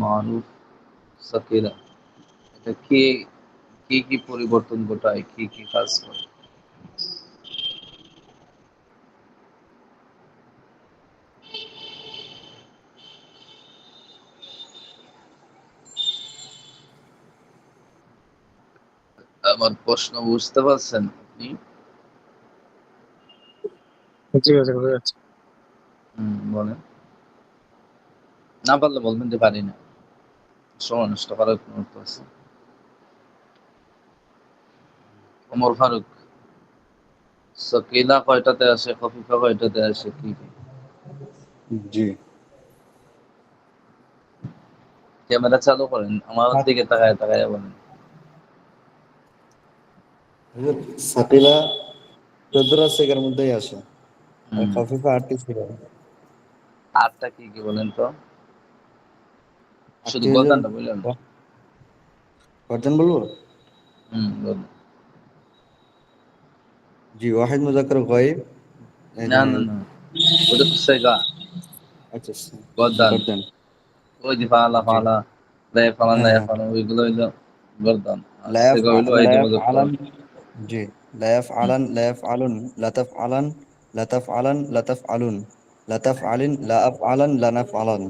মারুফ সাকিলা, এটা কি কি কি পরিবর্তন ঘটায়, কি কি কাজ করে? আমার প্রশ্ন বুঝতে পারছেন আপনি? ঠিক আছে, বুঝা যাচ্ছে। বলেন। না পারলে বলবেন যে পারি না, সময় নষ্ট করার কোনো অর্থ আছে? ওমর ফারুক, সাকিলা কয়টাতে আসে, খফিফা কয়টাতে আসে, কি কি? জি। ক্যামেরা চালু করেন, আমার দিকে তাকায় তাকায় বলেন। হুজুর, সাকিলা 14 সেকের মধ্যেই আসে, আর হুম, খফিফা 8টি ছিল। আটটা কি কি বলেন তো? শুধু 8টি হুজুর, গদানটা বললেন। গর্জন বলবো? বলেন। জি, ওয়াহিদ মুজাক্কার গায়ব। এই না না না, ওটা তো সেগা। আচ্ছা, গর্দান, গর্জন। ওই যে ফালা জি। ফালা, লায়া ফালান হ্যাঁ, লায়া হ্যাঁ। ফালান, ওইগুলো হইলো গর্দান। আর লায়াফ সেগা হইলো ওয়াহিদ লায়াফ মুজাক্কার। আলান। জি। লায়াফ আলান, লায়াফ আলুন, লাতাফ আলান, লাতাফ আলান, লাতাফ আলুন, লাতাফ আলিন, লাআফ আলান, লানাফ আলান।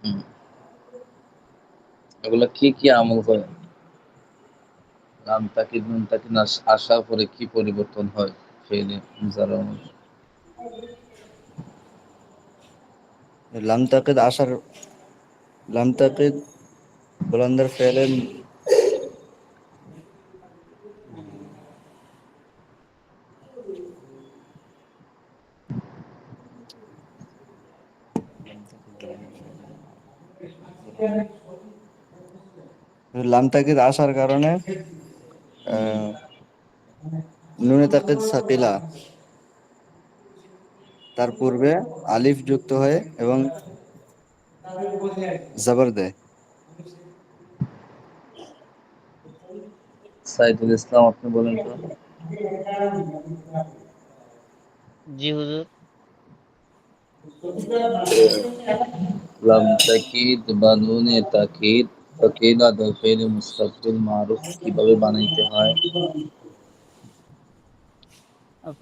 হুম, এগুলা কি কি আমল করে? লাম তাকিদ নুন তাকিদ আসার পরে কি পরিবর্তন হয় ফেলে মুজারা অনুযায়ী? লাম তাকিদ আসার, লাম তাকিদ বুলন্দের ফেলে। লাম তাকিদ আসার কারণে হুম, নুনে তাকিদ সাকিলা তার পূর্বে আলিফ যুক্ত হয়ে এবং জবর দেয়। সাইদুল ইসলাম, আপনি বলেন তো। জি হুজুর। লাম তাকিদ বা নুনে তাকিদ সাকিলা দা ফেলে মুস্তাকবিল মারুফ কিভাবে বানাইতে হয়?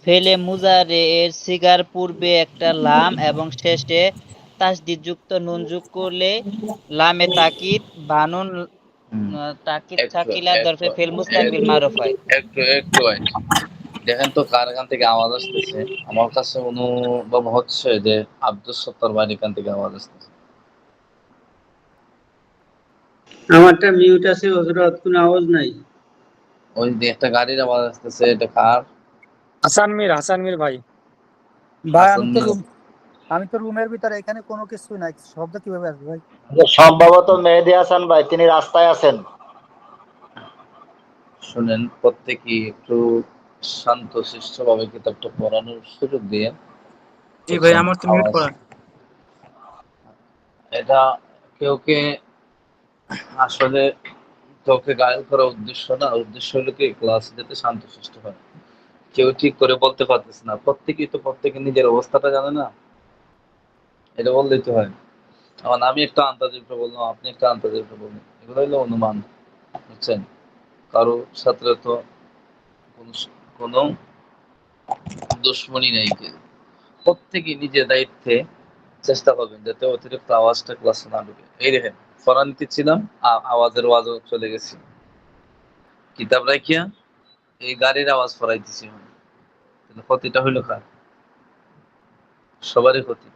ফেলে মুজারে এর সিগার পূর্বে একটা লাম এবং শেষে তাসদিদযুক্ত নুন যোগ করলে লামে তাকিদ বানুন হুম, তাকিদ একটু সাকিলা একটু দরফে ফেল মুস্তাকবিল একটু মারুফ হয়। একটু wait। দেখেন তো কার এখান থেকে আওয়াজ আসতেছে। আমার কাছে অনুভব হচ্ছে যে আব্দুল সত্তার ভাই এখান থেকে আওয়াজ আসতেছে। আমারটা মিউট আছে হযরত, কোনো আওয়াজ নাই। ওই যে একটা গাড়ির আওয়াজ আসতেছে, এটা কার? হাসান মির ভাই। ভাই হাসান মিয়া। আমি তো রুমের ভিতরে, এখানে কোনো কিছু নাই, শব্দ কিভাবে আসবে ভাই? সম্ভবত মেহেদী হাসান ভাই, তিনি রাস্তায় আছেন। শুনেন, প্রত্যেকেই একটু শান্ত শিষ্টভাবে কিতাবটা পড়ানোর সুযোগ দিয়ে। জি ভাই, বুঝছেন? আমার তো মিউট আওয়াজ, করা। এটা কেউকে আসলে কাউকে গায়েল করার উদ্দেশ্য না। উদ্দেশ্য হলো কি ক্লাসে যাতে শান্তশিষ্ট হয়। কেউ ঠিক করে বলতে পারতেছে না, প্রত্যেকেই তো প্রত্যেকের নিজের অবস্থাটা জানে না, এটা বললেই তো হয়। এখন আমি একটা আন্দাজে একটা বললাম, আপনি একটা আন্দাজে একটা বললেন, এগুলো হলো অনুমান। বুঝছেন? কারো সাথে তো কোনো কোনো দুশ্মনী নেই। প্রত্যেকেই নিজের দায়িত্বে চেষ্টা করবেন যাতে অতিরিক্ত আওয়াজটা ক্লাসে না ঢুকে। এই দেখেন, ফরান ছিলাম, আওয়াজের ওয়াজও চলে গেছি, কিতাব রাখিয়া এই গাড়ির আওয়াজ ফরাইতেছি। তাহলে ক্ষতিটা হইল কার? সবারই ক্ষতি।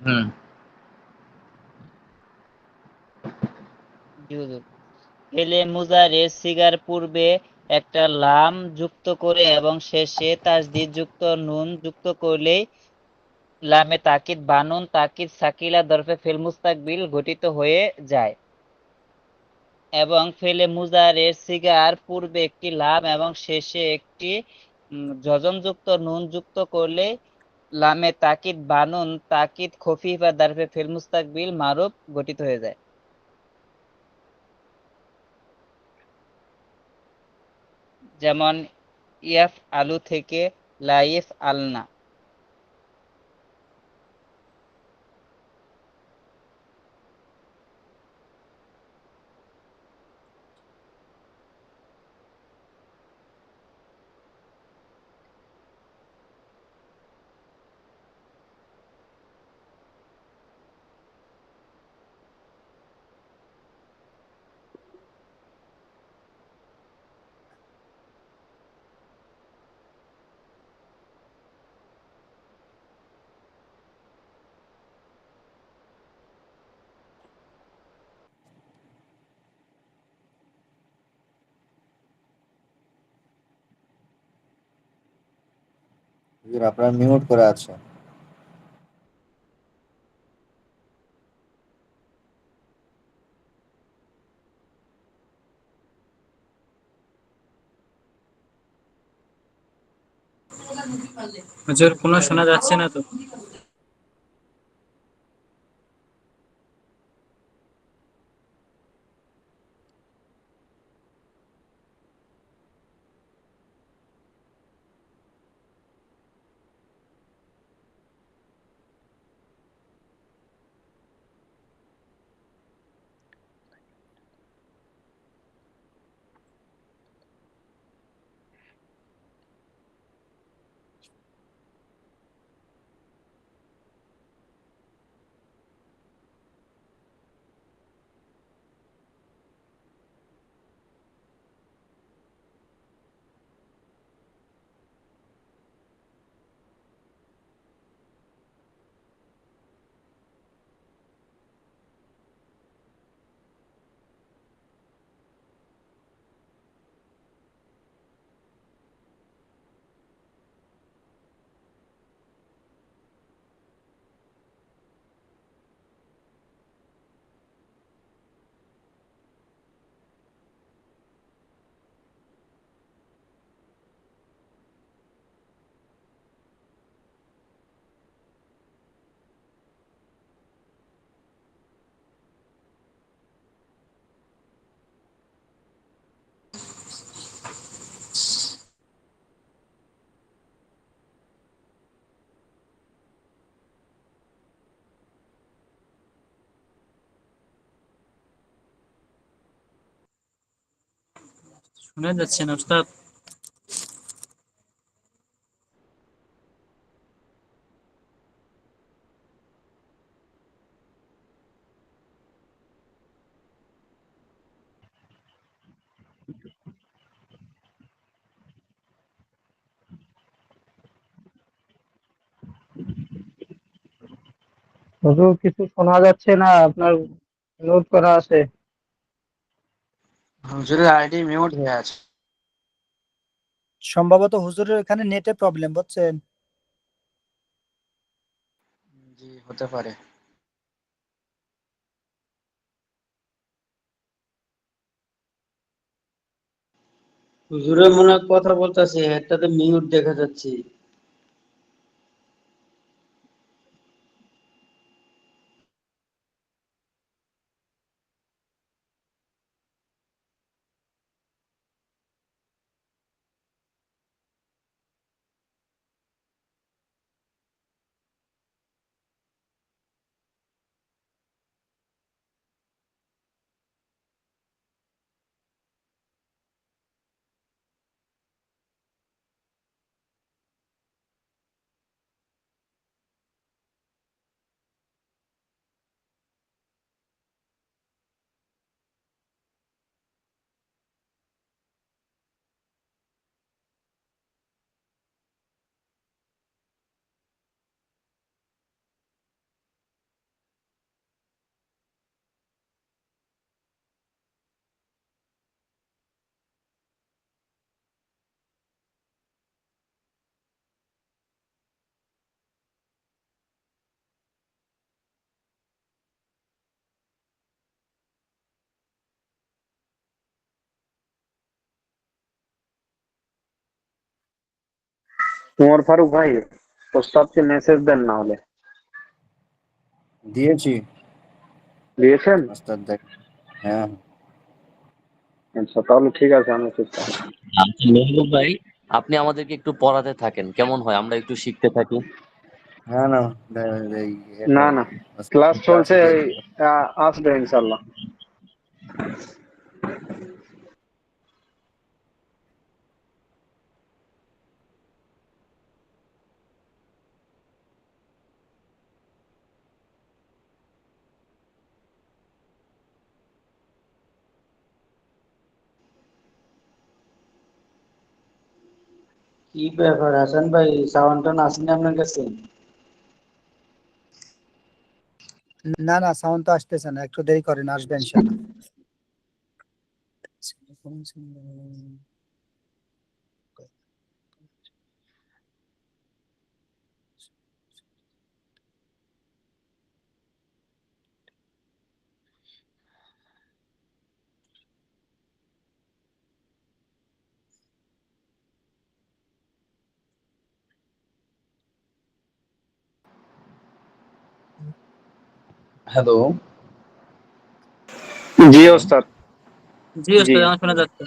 হুম, জি হুজুর। ফেলে মুজারে সিগার পূর্বে একটা লাম যুক্ত করে এবং শেষে তাসদিদযুক্ত নুন যুক্ত করলেই লামে তাকিদ বানুন তাকিদ সাকিলা দরফে ফেল মুস্তাকবিল গঠিত হয়ে যায়। এবং ফেলে মুজারের সিগার পূর্বে একটি লাম এবং শেষে একটি যজমযুক্ত নুন যুক্ত করলে লামে তাকিদ বানুন তাকিদ খফিফা দরফে ফেল মুস্তাকবিল মারুফ গঠিত হয়ে যায়। যেমন ইয়াফ আলু থেকে লাইফ আলনা। হুজুর আপনার মিউট করা আছে। হুজুর কোনো শোনা যাচ্ছে না তো। শোনা যাচ্ছে না উস্তাদ। হুজুর কিছু শোনা যাচ্ছে না, আপনার নোট করা আছে। হুজুরের আইডি মিউট হয়ে আছে। সম্ভবত হুজুরের এখানে নেটে প্রবলেম, বুঝছেন? জি হতে পারে। হুজুরের মনে হয় কথা বলতেছে, একটাতে মিউট দেখা যাচ্ছে। তোমার ফারুক ভাই, প্রস্তাবকে মেসেজ দেন না হলে। দিয়েছি দিয়েছেন? ওস্তাদ, দেখ। হ্যাঁ আচ্ছা, তাহলে ঠিক আছে, আমি ঠিক আছে। আচ্ছা মেহবুব ভাই, আপনি আমাদেরকে একটু পড়াতে থাকেন, কেমন হয়? আমরা একটু শিখতে থাকি। হ্যাঁ না, এই না এটা না, ক্লাস ওস্তাদ আছে চলছে, দিয়ে এই, দিবো। আসবে ইনশাল্লাহ। কি ব্যাপার হাসান ভাই, সাউন্ড টাউন আসেনি আপনার কাছে? না না, সাউন্ড তো আসতেছে না, একটু দেরি করেন, আসবে ইনশাল্লাহ। হ্যালো জি হ্যালো ওস্তাদ। জি জি। ওস্তাদ, আমার শোনা যাচ্ছে।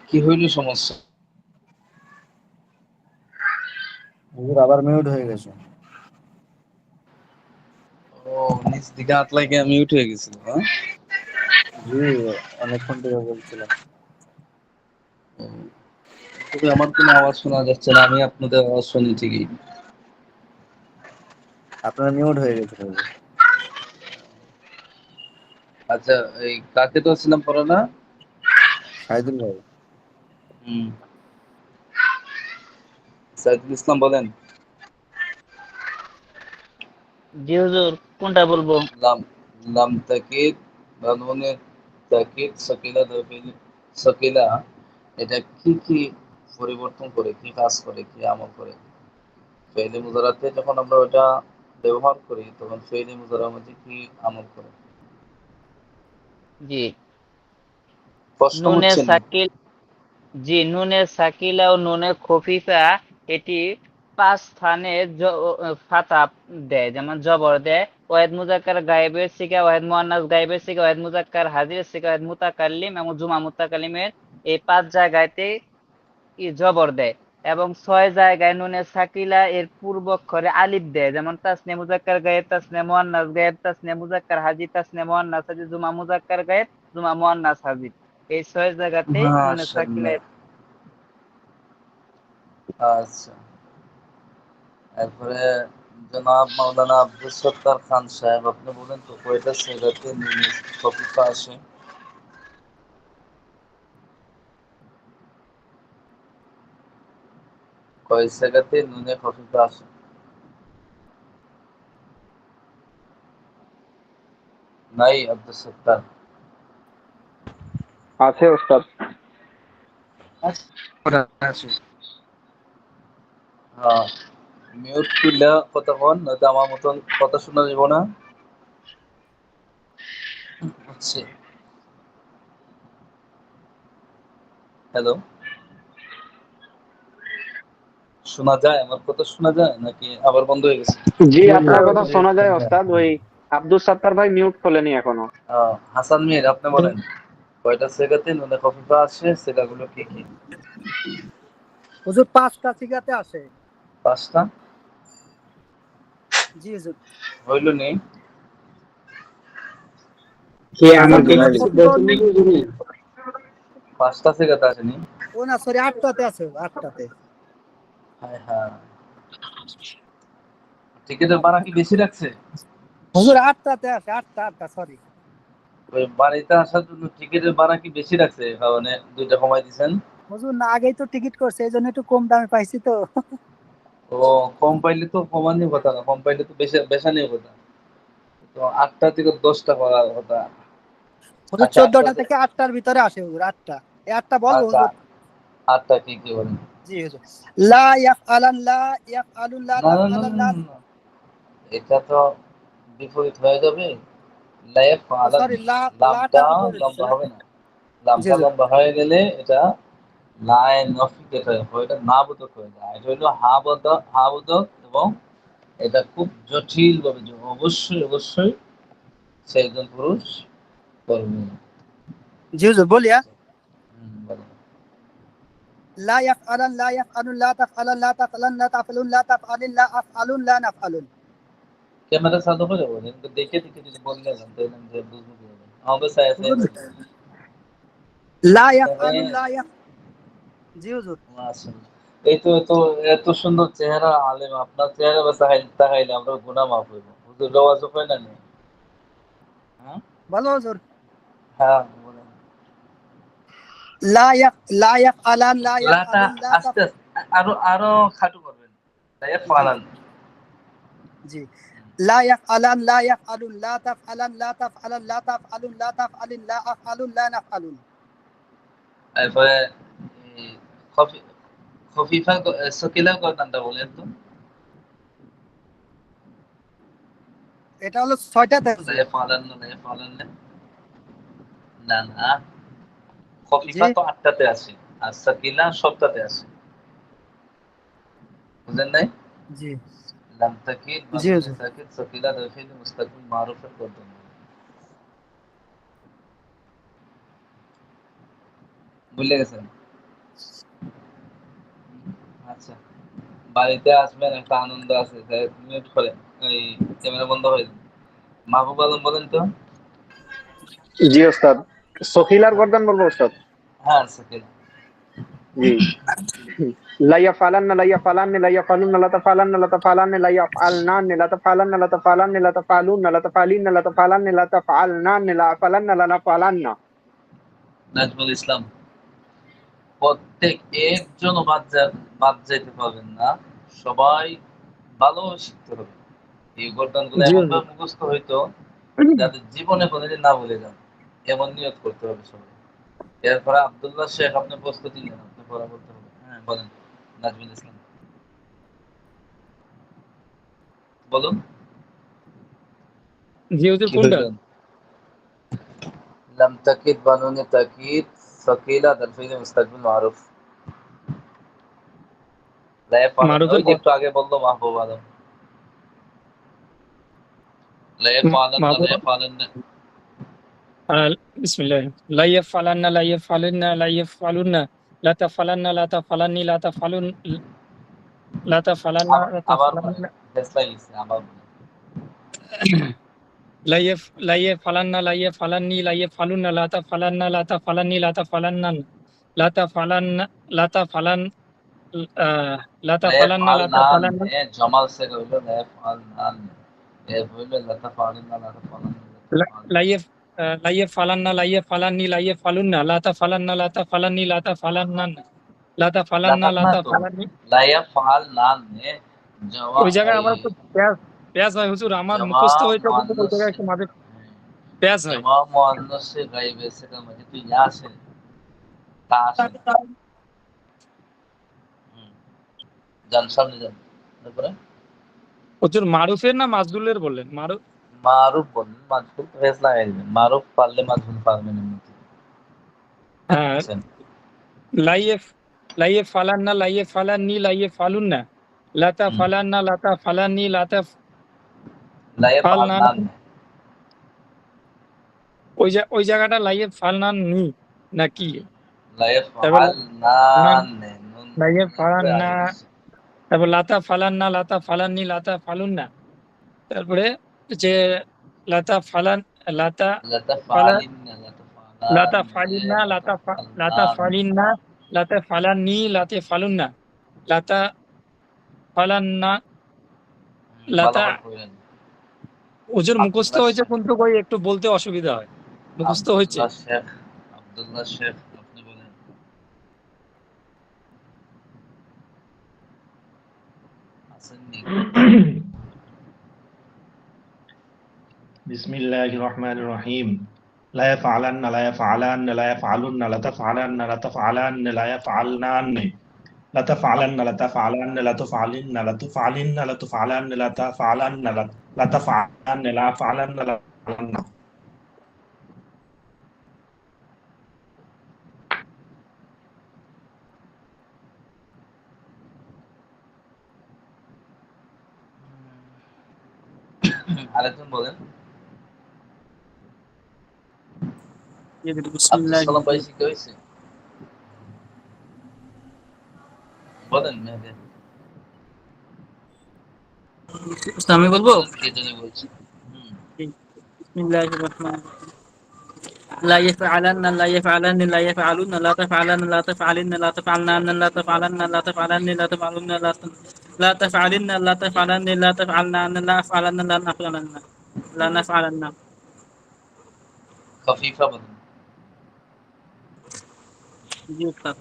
কি হইল সমস্যা? হুজুর আবার মিউট হয়ে গেছে। ও, নিচ দিকে হাত লাগে মিউট হয়ে গেছিল, হ্যাঁ? জি, অনেকক্ষণ ধরে বলছিলাম। ও, তবে আমার কোনো আওয়াজ শোনা যাচ্ছে না, আমি আপনাদের আওয়াজ শুনি ঠিকই। আপনার মিউট হয়ে গেছে হুজুর। আচ্ছা, এই কাকে তো ছিলাম পরে না? শাহিদুল ভাই। হুম, সাইদুল ইসলাম বলেন। জি হুজুর, কোনটা বলবো? লাম লাম তাকিদ বা নুনে তাকিদ সাকিলা দফিল সাকিলা, এটা কি কি পরিবর্তন করে, কি কাজ করে, কি আমল করে? ফেইলি মুজারাতে যখন আমরা ওটা ব্যবহার করি তখন ফেইলি মুজারার মধ্যে কি আমল করে? জি, প্রশ্ন নুনে হচ্ছে না। সাকিল, জি নুনে সাকিলা ও নুনে খফিফা, এটি 5 স্থানে ফাতা দেয়, যেমন জবর দেয়। ওয়াহিদ মুজাক্কার গায়েবের সিগা, ওয়াহিদ মুআন্নাস গায়েবের সিগা, ওয়াহিদ মুজাক্কার হাজির সিগা, ওয়াহিদ মুতাকাল্লিম এবং জুমা মুতাকাল্লিমের এই 5 জায়গাতে জবর দেয়। এবং 6 জায়গায় নুনে সাকিলা এর পূর্বক্ষরে আলিফ দেয়, যেমন তাসনিয়া মুজাক্কার গায়েব, তাসনিয়া মুআন্নাস গায়েব, তাসনিয়া মুজাক্কার হাজির, তাসনিয়া মুআন্নাস হাজির, জুমা মুজাক্কার গায়েব, জুমা মুআন্নাস হাজির। এই 6 জায়গাতে নুনে সাকিলা। মাশাআল্লাহ। আচ্ছা, এরপরে জনাব মাওলানা আব্দুল সত্তার খান সাহেব, আপনি বলেন তো কয়টা সেগাতে নুনে খফিফা আসে? কয় সেগাতে নুনে খফিফা আসে? নাই আব্দুল সত্তার? আছে ওস্তাদ। হ্যাঁ, মিউট করলে কথা বল, নয়তো আমার মতন কথা শোনা যাব না। হচ্ছে, হ্যালো, শোনা যায়? আমার কথা শোনা যায় নাকি আবার বন্ধ হয়ে গেছে? জি আপনার কথা শোনা যায় ওস্তাদ, ওই আব্দুল সাত্তার ভাই মিউট খোলেনি এখনো। হাসান মির, আপনি বলেন কয়টা সেগাতে নুনে খফিফা আসে, সেগাগুলো কি কি? হুজুর 5টা সিগাতে আসে। 5টা? জি হুজুর। হইল নেই? কে হুজুর আমাকে নুনে কিছু খফিফা বলছেন নাকি হুজুরে? 5টা সেগাতে আসেনি? ও না, সরি, 8টাতে আছে, 8টাতে। হ্যাঁ হ্যাঁ, টিকিটের ভাড়া কি বেশি রাখছে? হুজুর 8টাতে আছে, 8টা, সরি। ওই বাড়িতে আসার জন্য টিকিটের ভাড়া কি বেশি রাখছে, কারণে 2টা কমাই দিছেন? হুজুর না, আগেই তো টিকিট করছে, এই জন্য একটু কম দামে পাইছি তো। ও, কম পাইলে তো কমানোর কথা না, কম পাইলে তো বেশি বেশানোর কথা। তো 8টা থেকে 10টা করার কথা। হুজুর আচ্ছা, 8টা 14টা থেকে 8টার ভিতরে আসে হুজুর, 8টা। এই 8টা বলবো আচ্ছা, হুজুর? 8টা কি কি বলেন? জি হুজুর। লা ইয়াফআলান, লা ইয়াফআলুন, লা না না না তাফআলান, না লা। না, না। এটা তো বিপরীত হয়ে যাবে। লাইফ ও আলান, সরি, লা, লাটা লামটা বিপরীত হচ্ছে লম্বা না? হবে না। জি লামটা হুজুর। লম্বা হয়ে গেলে এটা লাইন নফিকেট হয়ে যায়, এটা না বোধক হয়ে যায়। এটা হলো হা বোধক, এবং এটা খুব জটিল ভাবে অবশ্যই অবশ্যই সে একজন পুরুষ করবে। জি হুজুর, বলিয়া। বলেন। লা ইয়াফআলান, লা ইয়াফআলুন, লা তাফআলান, লা তাফআলান, লা তাফআলুন, লা তাফআলিন, লা আফআলুন, লা নাফআলুন। ক্যামেরা চালু করে বলেন, তো দেখে দেখে যদি বললে তাহলে যে বুঝবো কিভাবে? আমাকে চাই আছে হুজুর লা তবে ইয়াফআলুন, লা ইয়াফ। জি হুজুর। মাশাআল্লাহ। এই তো এত এত সুন্দর চেহারা আলেম, আপনার চেহারা বা তাকাইলে আমরা গুনাহ মাফ হইব। হুজুর রওয়াজ হয় না নি? হ্যাঁ বলো হুজুর। হ্যাঁ, বলেন। লা ইয়াফআলান, লা লাটা ইয়াফআলুন, লা তাফ। আস্তে আস্তে, আরো আরো খাটু করবেন। তাই জি ফালান। জি। লা ইয়াফআলান, লা ইয়াফআলুন, লা তাফআলান, লা তাফআলান, লা তাফআলুন, লা তাফআলিন, লা আফআলুন, লা নাফআলুন। তারপরে এই খফি খফিফা সকিলা কয়টাটা বলেন তো? এটা হলো 6টাতে হুজুর। লা ফালান না, লা ফালান না, না না, জি খফিফা তো 8টাতে আছে, আর সকিলা 7টাতে আছে। বুঝেন নাই? জি। লাম তাকিদ জি বানুনে হুজুর। তাকিদ সকিলা ফিল মুস্তাকবিল মারুফের কদম। ভুলে গেছেন? আচ্ছা, বাড়িতে আসবেন, একটা আনন্দ আছে, মিউট করেন, এই ক্যামেরা বন্ধ হয়ে যাবে। মাহবুব আলম বলেন তো। জি ওস্তাদ, সখিলার গর্দান বলবো ওস্তাদ। হ্যাঁ সকিলা। জি, লাইয়াফালান্না লাইয়াফালান্না লাইয়াফালুন্না লাতাফালান্না লাতাফালান্না লাইয়াফআলনান্না লাতাফালান্না লাতাফালান্না লাতাফালুন্না লাতাফালিন্না লাতাফালান্না লাতাফআলনান্না লাআফালান্না লানাফালান্না। নাজমুল ইসলাম, প্রত্যেক একজন বাদ যাইতে পারবেন না, সবাই ভালো শিখতে হবে। এই গর্দানগুলো জি এমন হুজুর। ভাবে মুখস্থ হইতো যাতে জীবনে কোনোদিন না ভুলে যান, এমন নিয়ত করতে হবে সবাই। এরপরে আব্দুল্লাহ শেখ, আপনি প্রস্তুতি নেন, আপনি পড়া করতে হবে। হ্যাঁ বলেন নাজমুল ইসলাম, বলুন। জি হুজুর কি কোনটা? হইলেন? লাম তাকিদ বানুনে তাকিদ সকিলা ফিল মুস্তাকবিল মারুফ। লা ইয়াফআলুন, মারুফের ওই যে একটু আগে বললো মাহবুব আলম। লা ইয়াফআলুন লা মারুফ ইয়াফআলুন। বিসমিল্লাহ। লাইয়াফালান্না লাইয়াফালিন্না লাইয়াফালুন্না লাতাফালান্না লাতাফালান্নি লাতাফালুন লাতাফালান্না আবার বলেন, লাতাফালান্না বেশ লাগিয়েছে, আবার বলেন। লাইয়াফালান্না লাইয়াফালান্নি লাইয়াফালুন্না লাতাফালান্না লাতাফালান্নি লাতাফালান্নান লাতাফালান্না লাতাফালান লা লাতাফালান্না ইয়াফআলনান, লাতাফালান্না এ জমাল সে হইলো লা ইয়াফআলনান, এ হইলো লাতাফআলুনা লাতাফআলুন লাতাফআলুন। লাইয়াফ লাইয়াফালান্না লাইয়াফালান্নি লাইয়াফালুন্না লাতাফালান্না লাতাফালান্নি লাতাফালান্নান লাতাফালান্না লাতাফ না তো, লাতাফালান্নি। লা ইয়াফআলনান, এ জমা, ওই জায়গায় এই আমার একটু প্যাঁচ প্যাঁচ হয় হুজুর, আমার জমা মুখস্থ হয়েছে কিন্তু ওই মুয়ান্নাস, জায়গায় একটু মাঝে প্যাঁচ হয়। জমা মুয়ান্নাস গায়বে সে কার মাঝে তুই ইয়া আসে, তা আসে না। হুম, যান সামনে যান। তারপরে হুজুর মারুফের না মাজদুলের বললেন? মারুফ। মারুফ বলেন, মাজহুল ফেস লাগাই দিবেন, মারুফ পারলে মাজহুল পারবেন এমনিতে। হ্যাঁ, বুঝছেন? লাইয়ে লাইয়ে ফালান্না লাইয়ে ফালান্নি লাইয়ে ফালুন্না লাতা হুম, ফালান্না লাতা ফালান্নি লাতা লা ফালনান। ইয়াফআলনান, ওই জায়গাটা লাইয়ে ফালনান নি নাকি? লা তারপর ইয়াফআলনান, নুন লাইয়ে নুনের পরে ফালান্না, আলিফ দিছে। তারপর লাতা ফালান্না লাতা ফালান্নি লাতা ফালুন্না, তারপরে যে লাতা ফালান লাতা ফালা লাতাফআলিন্না লাতা লাতাফআলান, ফালিন্না লাতা লাতাফআলনান। ফালিন্না লাতা ফালান্নি লাতে ফালুন্না লাতা ফালান্না ভালো লাতা। করে পড়েন। হুজুর মুখস্থ আব্দুল্লাহ হয়েছে শেখ, কিন্তু কই একটু বলতে অসুবিধা হয়। মুখস্থ হয়েছে। আব্দুল্লাহ শেখ, আব্দুল্লাহ শেখ, আপনি বলেন। আসেননি? বিসমিল্লাহির রহমানির রহিম। লা ইয়াফআলান্না লা ইয়াফআলান্না লা ইয়াফআলুন্না লাতাফআলান্না লাতাফআলান্না লা ইয়াফআলনান্না লাতাফআলান্না লাতাফআলান্না লাতুফআলিন্না লাতুফআলিন্না লাতুফআলান্না লাতাফআলান্না লাতাফআলান্না লাআফআলান্না লাআফআলান্না। আরেকজন বলেন। আব্দুল বিসমিল্লাহ। সালাম ভাই শিখে হয়েছে? বলেন মেহেদি, আমি বলবো। বলেন কে জানি বলছে। হুম, বিসমিল্লাহির রহমানির রহিম। لا يفعلن لا يفعلن لا يفعلن لا تفعلن لا تفعلن لا تفعلن لا تفعلن لا تفعلن لا تفعلن لا تفعلن لا تفعلن لا تفعلن لا أفعلن لا نفعلن لا نفعلن. খফিফা বলেন। জি উস্তাদ।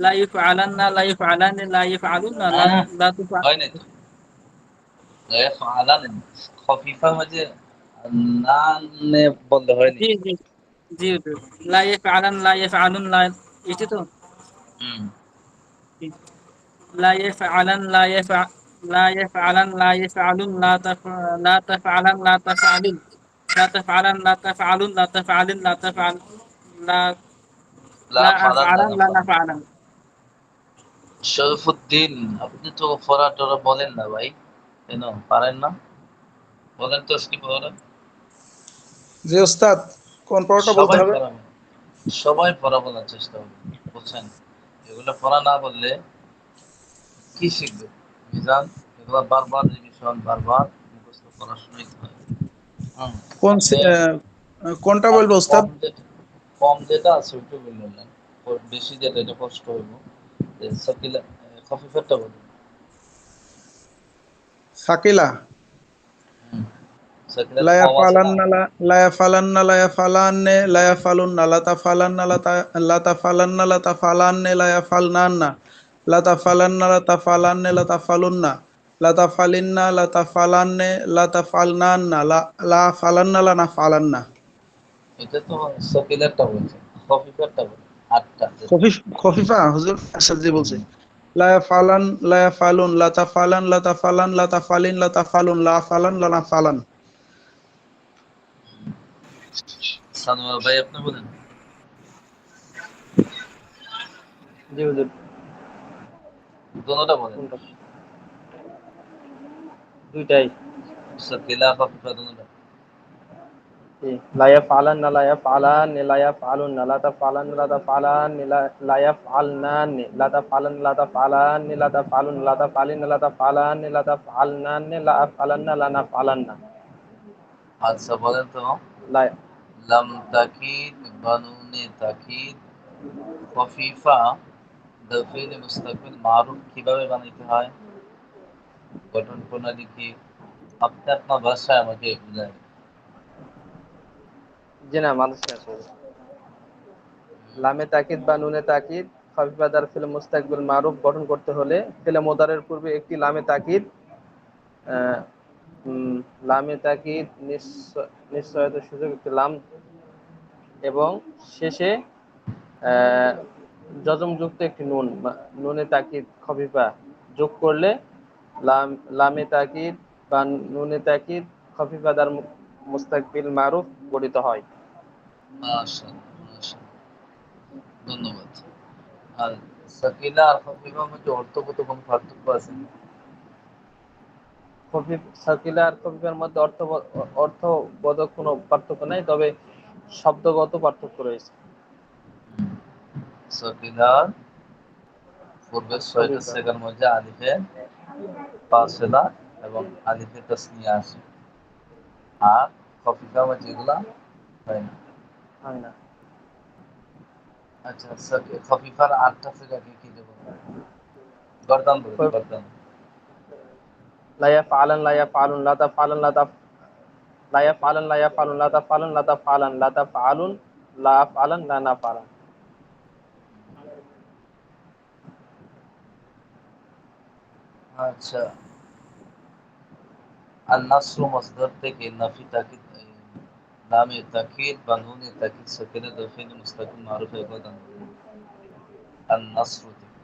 لا يفعلن لا يفعلن لا يفعلن لا হ্যাঁ, لا تفعل. হয় নাই তো। লা ইয়াফআলান, খফিফা মাঝে নানে বলতে হয়নি। जी जी जी لا يفعلن لا يفعلن لا इसी तो হুম, لا يفعلن لا يفعلن لا يفعلن لا تفعلن لا تفعلن لا تفعلن لا تفعلن لا تفعلن لا تفعل لا لا لا ফালান লা أفعلن لا নাফালান। نفعلن. শরীফুদ্দিন, আপনি তো পড়া টরা বলেন না ভাই, কেন পারেন না? বলেন তো আজকে পড়া। জি ওস্তাদ, কোন পড়াটা বলতে সবাই হবে? পড়া, সবাই পড়া বলার চেষ্টা করবে, বুঝছেন? এগুলো পড়া না বললে কি শিখবে? মিজান, এগুলো বারবার রিভিশন, বারবার মুখস্থ পড়াশোনাই হয়। কোন আপনি কোনটা আপনি বলবো ওস্তাদ? কম যেটা আছে ওইটা বললেন, বেশি যেটা এটা কষ্ট হইব। সাকিলা, খফিফারটা বলুন। সাকিলা। সাকিলার লা কম আছে না? ইয়াফালান্না লা ইয়াফালান্না লা ইয়াফালান্নে লা ইয়াফালুন্না লা তাফালান্না লা তাফালান্না লা তাফালান্নে লা ইয়াফালনান্না লা তাফালান্না লা তাফালান্নে লা তাফালুন্না লা তাফালিন্না লা তাফালান্নে লা তাফালনান্না লা ফালান্না লা নাফালান্না। এটা তো সাকিলারটা বলছে, খফিফারটা বলুন। আটটা যেটা। খফিফা হুজুর, আচ্ছা জি বলছি। লা ইয়াফালান লা ইয়াফালুন লা তাফালান লা তাফালান লা তাফালিন লা তাফালুন লা ফালান লা নাফালান। সানোয়ার ভাই আপনি বলেন। জি হুজুর। দোনোটা বলেন। কোনটা? দুইটাই। সাকিলা, খফিফা দোনোটা। লা ইয়াফআলান্না লা ইয়াফআলান্নি লা ইয়াফআলুন্না লা তাফআলান্না লা তাফআলান্নি লা ইয়াফআলনান্নি লা তাফআলান্না লা তাফআলান্নি লা তাফআলুন্না লা তাফআলিন্না লা তাফআলান্নি লা তাফআলনান্নি লা আফআলান্না লা নাফআলান্না। আচ্ছা বলেন তো, লা লাম তাকিদ, বানুনে তাকিদ, খফিফা, দফিল মুস্তাকিল মারুফ কিভাবে বানাইতে হয়? গঠন প্রণালী কি? আপনি আপনার ভাষায় আমাকে বুঝায়। জি না, মানুষ আছে। লামে তাকিদ বা নুনে তাকিদ খাফিফা দার ফিল মুস্তাকবিল মারুফ গঠন করতে হলে ফিলে মুদারের পূর্বে একটি লামে তাকিদ, আহ, লামে তাকিদ নিশ্চয়তা সূচক একটি লাম এবং শেষে যজমযুক্ত একটি নুন, নুনে তাকিদ খফিফা যোগ করলে লামে তাকিদ বা নুনে তাকিদ খফিফা দার মুস্তাকবিল মারুফ গঠিত হয়। মাশাআল্লাহ, মাশাআল্লাহ, ধন্যবাদ। আর সাকিলা আর খফিফার মধ্যে অর্থগত কোন পার্থক্য আছে? সাকিলা আর খফিফার মধ্যে অর্থবোধক কোনো পার্থক্য নাই, তবে শব্দগত পার্থক্য রয়েছে। সাকিলার পূর্বে ছয়টা খফিফা সেকেন্ড মধ্যে আলিফে ফাসিলা এবং আলিফে তাসনিয়া আছে, আর খফিফা মধ্যে এগুলা হয় না। হয় না। আচ্ছা, খফিফার আটটা ফিগার কি দেব? গর্দান বলুন, গর্দান। লা ইয়াফআলান লা ইয়াফআলুন লা তাফআলান লা ইয়াফআলান লা ইয়াফআলুন লা তাফআলান লা তাফআলান লা তাফআলুন লা আফআলান লা নাফআলান। আচ্ছা, আন-নাসরু মাসদার থেকে নাফি তাকিদ, লামে তাকিদ বা নুনে তাকিদ সাকিলা দফিল মুস্তাকিল মারুফ এর গর্দান বলুন। আন-নাসরু থেকে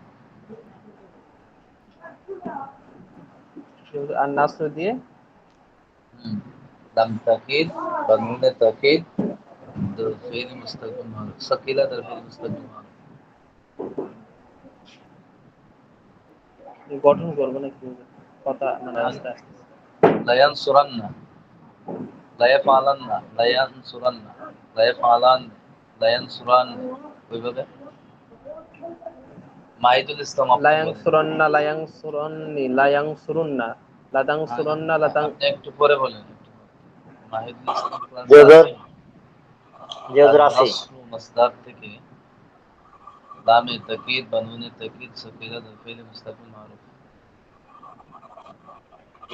আর নাসর দিয়ে লাম তাকিদ বা নুনে তাকিদ দফিল মুস্তাকিল মারুফ সাকিলা দফিল মুস্তাকিল মারুফ। গঠন করবো নাকি কথা, মানে আস্তে আস্তে। লায়ান সুরান্না, লায়া ফালান্না, লায়ান সুরান্না, লায়া ফালান, লায়ান সুরান, ওইভাবে। মাহিদুল ইসলাম আপনি লায়াং বলেন। সুরান্না লায়াং সুরান্নি লায়াং সুরুন্না লাদাং সুরান্না লাদাং। আপনি একটু পরে বলেন। মাহিদুল ইসলাম জি ক্লাসে হুজুর, আছে? জি হুজুর আছি। আন-নাসরু মাসদার থেকে লামে তাকিদ বা নুনে তাকিদ সাকিলা দফিল মুস্তাকিল মারুফ।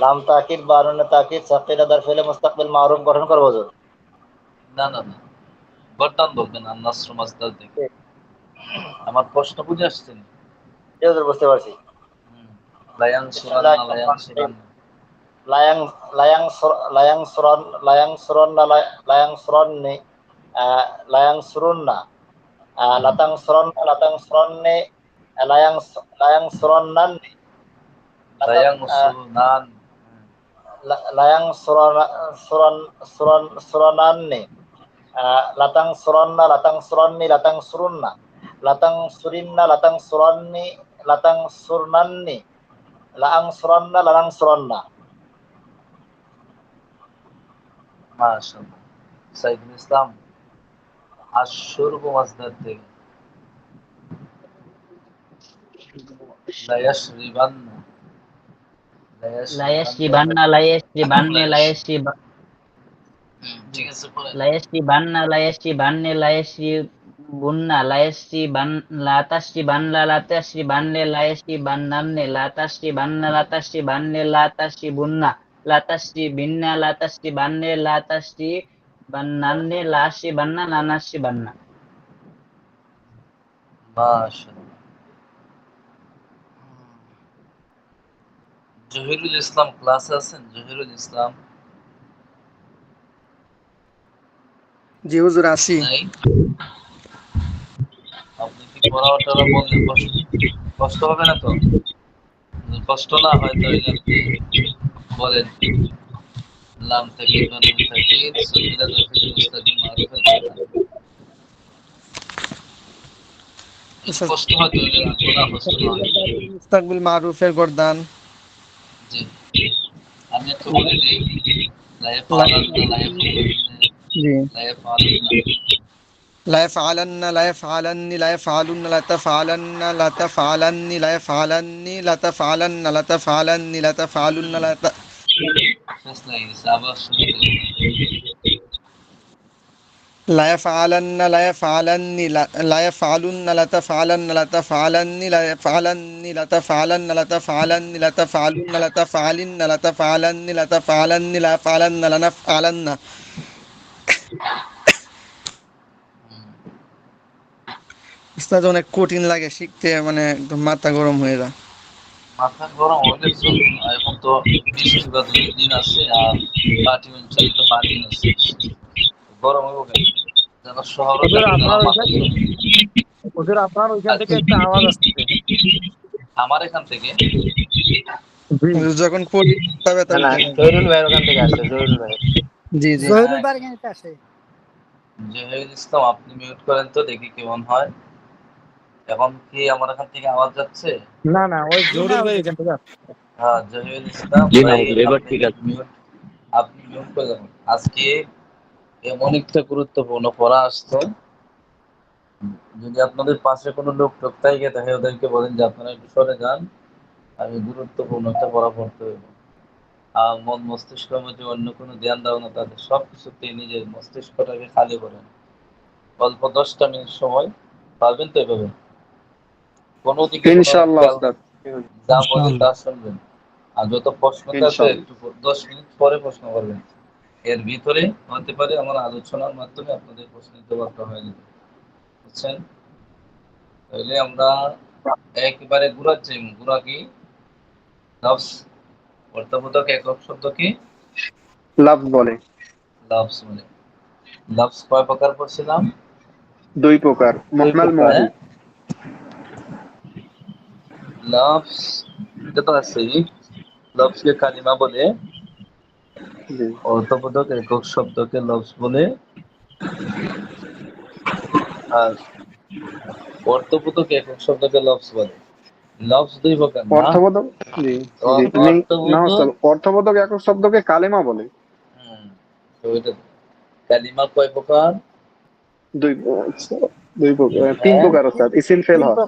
লাম তাকিদ বানুন তাকিদ সাকিলা দার ফেলে মুস্তাকবিল মারুফ গঠন করব হুজুর। না না না, গর্দান বলবেন আন-নাসরু মাসদার থেকে। আমার প্রশ্ন বুঝে আসছেন? জি হুজুর, বুঝতে পারছি। লায়ান সুরান্না, লায়ান সুরান্না। লায়াং লায়াং সুরান লায়াং সুরান্না লায়াং সুরান্নি লায়াং সুরুন্না লাতাং সুরান্নি লায়াং লায়াং সুরান্নান্নি লায়াং সুরান, লায়াং সুরানান্নি লাতাং সুরান্নি লাতাং সুরুন্না লাতাং সুরিন্না লাতাং সুরান্নি লাতাংসুরনান্নি, লানাংসুরান্না। মাশাআল্লাহ। সাইদুল ইসলাম আশ-শুরব মাসদার থেকে লা ইয়াশরিবান্না, লা ইয়াশরিবান্না। ঠিক আছে পরে মাশাআল্লাহ। জহিরুল ইসলাম ক্লাসে আছেন? জহিরুল ইসলাম জি হুজুর আসি। নাই? আপনি কি পড়াটা বললেন, কষ্ট হবে না তো? কষ্ট না হয় তাহলে আপনি বলেন লাম তাকিদ বা নুন তাকিদ সুকিলা দফিল মুস্তাকিম মারুফের গর্দান। যদি কষ্ট হয় তাহলে রাখবো না, কষ্ট না হয়। মুস্তাকবিল মারুফের গর্দান। জি, আমি একটু বলে দিই। লা ইয়াফআলান্না, লা ইয়াফআলুন্না, জি। লা ইয়াফআলুন্না। لا يفعلن لا يفعلن لا يفعلن لا تفعلن لا تفعلن لا يفعلن لا تفعلن لا تفعلن لا تفعلن শেষ লাগে গেছে, আবার শুরু থেকে। لا يفعلن لا يفعلن لا يفعلن لا تفعلن لا تفعلن لا يفعلن لا تفعلن لا تفعلن لا تفعلن لا تفعلن لا تفعلن لا تفعلن لا يفعلن لا نفعلن। উস্তাদ অনেক কঠিন লাগে শিখতে, মানে একদম মাথা গরম হয়ে যায়। মাথা গরম হইলে চলবে না, এখন তো বৃষ্টি বাদলের দিন আছে আর পাটি অঞ্চলে তো পানি আছে, গরম হইব কেন? যারা শহরে হুজুর থাকে তারা আপনার মাথা ওইখান গরম। হুজুর আপনার ওইখান থেকে একটা আওয়াজ আসছে। আমার এখান থেকে যখন পড়ি ব্যথা না, উঠে যায়। জহিরুল ভাইয়ের ওখান থেকে আসছে, জহিরুল ভাই। জি জি। জহিরুল ভাইয়ের এখানে আসে। জহিরুল ইসলাম আপনি মিউট করেন তো দেখি কেমন হয়। এখন কি আমার এখান থেকে আওয়াজ যাচ্ছে? না না, ওই জহিরুল ভাই এখান থেকে আসছে। হ্যাঁ, জহিরুল ইসলাম জি না ভাই হুজুর, এবার আপনি ঠিক আছে। মিউট করে দেবেন। আজকে এমন একটা গুরুত্বপূর্ণ পড়া আসছে, যদি আপনাদের পাশে কোনো লোক টোক থাকে তাহলে ওদেরকে বলেন যে আপনারা একটু সরে যান, আমি গুরুত্বপূর্ণ একটা পড়া পড়তে হইব। আর মন মস্তিষ্কের মধ্যে অন্য কোনো ধ্যান দাও না, তাদের সব কিছুতেই নিজের মস্তিষ্কটাকে খালি করেন। অল্প 10টা মিনিট সময় পারবেন তো এভাবে? কোনো দিকে কোনো ইনশাআল্লাহ খেয়াল উস্তাদ। যা বলে তা শুনবেন। আর যত প্রশ্ন থাকবে একটু 10 মিনিট পরে প্রশ্ন করবেন। এর ভিতরে হতে পারে আমার আলোচনার মাধ্যমে আপনাদের প্রশ্নের জবাবটা হয়ে যাবে, বুঝছেন? তাহলে আমরা একেবারে গুড়া চাই। গুড়া কি? লফজ। অর্থবোধক একক শব্দ কি? লাভ বলে। লফজ বলে। লফজ কয় প্রকার পড়ছিলাম? 2 প্রকার, দুই মুহমাল প্রকার। মৌজুদ। লফজ এটা তো আছেই, লফজকে কালিমা বলে, জি অর্থবোধক একক শব্দকে লফজ বলে, আর অর্থবোধক একক শব্দকে লফজ বলে। লফজ 2 প্রকার না? অর্থবোধক। জি জি না অর্থবোধক উস্তাদ, অর্থবোধক একক শব্দকে কালেমা বলে। তো এটা কালিমা কয় প্রকার? 2 প্রকার, 3 হ্যাঁ, প্রকার উস্তাদ। ইসিম ফেল হয়।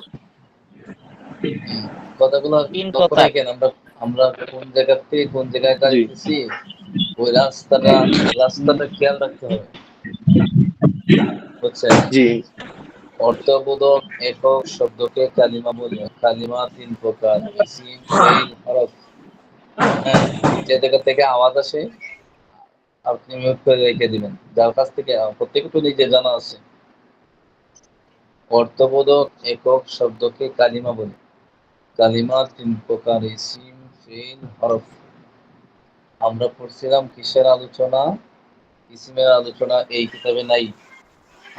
কথাগুলো 3 লক্ষ্য প্রকার। রাখেন। আমরা কোন জায়গা থেকে কোন জায়গায় জি যাইতেছি, ওই রাস্তাটা খেয়াল রাখতে হবে, বুঝছেন? জি অর্থবোধক একক শব্দকে কালিমা বলে। কালিমা 3 প্রকার, ইসিম, ফেইল, হরফ। হ্যাঁ, যে জায়গা থেকে আওয়াজ আসে আপনি মিউট করে রেখে দিবেন, যার কাছ থেকে প্রত্যেকে তো নিজে জানা আছে। অর্থবোধক একক শব্দকে কালিমা বলে। কালিমা 3 প্রকার, ইসিম, ফেইল, হরফ। আমরা পড়ছিলাম কিসের আলোচনা? ইসিমের আলোচনা এই কিতাবে নাই,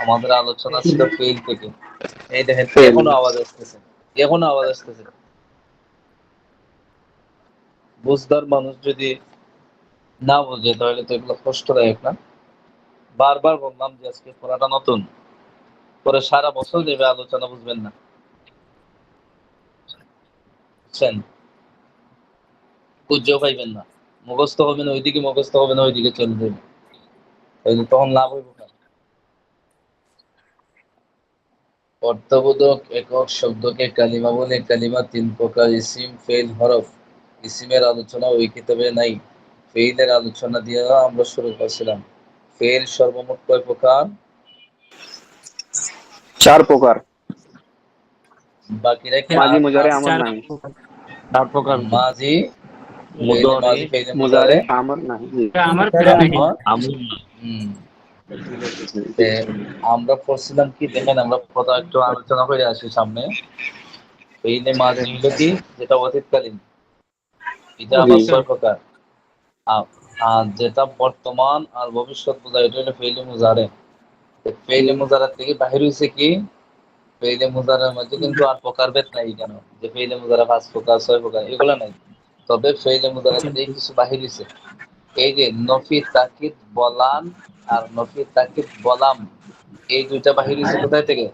আমাদের আলোচনা ছিল ফেইল থেকে। এই দেখেন ফেল। এখনো আওয়াজ আসতেছে। বুঝদার মানুষ যদি না বোঝে তাহলে তো এগুলো কষ্টদায়ক না? বারবার বললাম যে আজকে পড়াটা নতুন, পরে সারা বছর দেবে আলোচনা বুঝবেন না। বুঝছেন? খুঁজেও পাইবেন না, মুখস্থ হবে না, ওইদিকে মুখস্থ হবে না, ওইদিকে চলে যাবে, তাহলে তখন লাভ হইব না। অর্থবোধক একক শব্দকে কালিমা বলে। কালিমা 3 প্রকার: ইসিম, ফেইল, হরফ। ইসিমের আলোচনা ওই কিতাবে নাই। ফেইলের আলোচনা দিয়ে আমরা শুরু করছিলাম। ফেইল সর্বমোট কয় প্রকার? 4 প্রকার। বাকিরা কি মাজি, মুজারে, আমর, 4 নাহি। প্রকার। 4 প্রকার: মাজি, ফেইলে মুদারি, মাজি, ফেইলে মুজারে, মুজারে, আমর, নাহি। জি। আমার ফেলে নাহি। আমর। আমর। তে আমরা পড়ছিলাম কি দেখেন, আমরা কথা একটু আলোচনা করে আসি সামনে। ফেইলে মাজি হলো কি, যেটা অতীতকালীন, এটা জি। আবার 6 প্রকার। আর যেটা বর্তমান আর ভবিষ্যৎ বোঝায়, এটা হলো ফেইলে মুজারে। ফেইলে মুজারার থেকে বাহির হইছে কি, ফেইলে মুজারার মধ্যে কিন্তু আর প্রকারভেদ নাই কেন, যে ফেইলে মুজারা 5 প্রকার 6 প্রকার এগুলো নাই। তবে ফেইলে মুজারার থেকে কিছু বাহির হইছে। এই যে নফি তাকিদ বলান আর নফি তাকিদ বলাম, এই দুইটা বাহির হইছে কোথায় থেকে?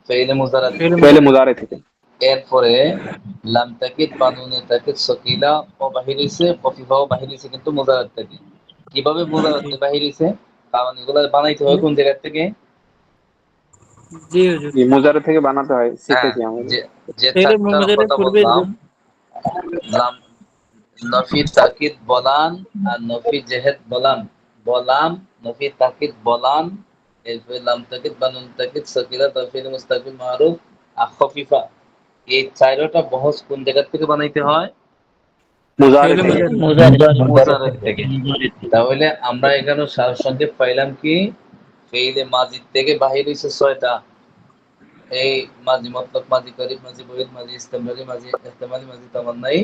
ফেইলে মুজারা থেকে। ফেলে মুজারে থেকে। এরপরে লাম তাকিদ বানুনে তাকিদ সকিলা ও বাহির হইছে, কফিফাও বাহির হইছে, কিন্তু মুজারাত থেকে। কিভাবে মুজারাত থেকে বাহির হইছে? কারণ এগুলো বানাইতে হয় কোন জায়গা থেকে? জি হুজুর। জি, মুজারে থেকে বানাতে হয়, হ্যাঁ, শিখেছি আমরা। যে ফেলে চারটার মুজারের কথা পূর্বে বললাম, নফি তাকিদ বলান আর নফি জেহেদ বলান, বলাম নফি তাকিদ বলান, এরপরে লাম তাকিদ বানুন তাকিদ সকিলা তাফসীর মুস্তাকিল মারুফ আর খফিফা, এই চারটা বহস কোন জায়গা থেকে বানাইতে হয়? মুজারে ফেলে থেকে। মুজারেদ থেকে। তাহলে আমরা এখানে সারসংক্ষেপ পাইলাম কি, ফেইলে মাজিদ থেকে বাহির হইছে 6টা। এই মাজি মতলব, মাজি করিব, মাজি বহিদ, মাজি ইস্তেমরারি, মাজি ইহতিমালি, মাজি তামান্নাই,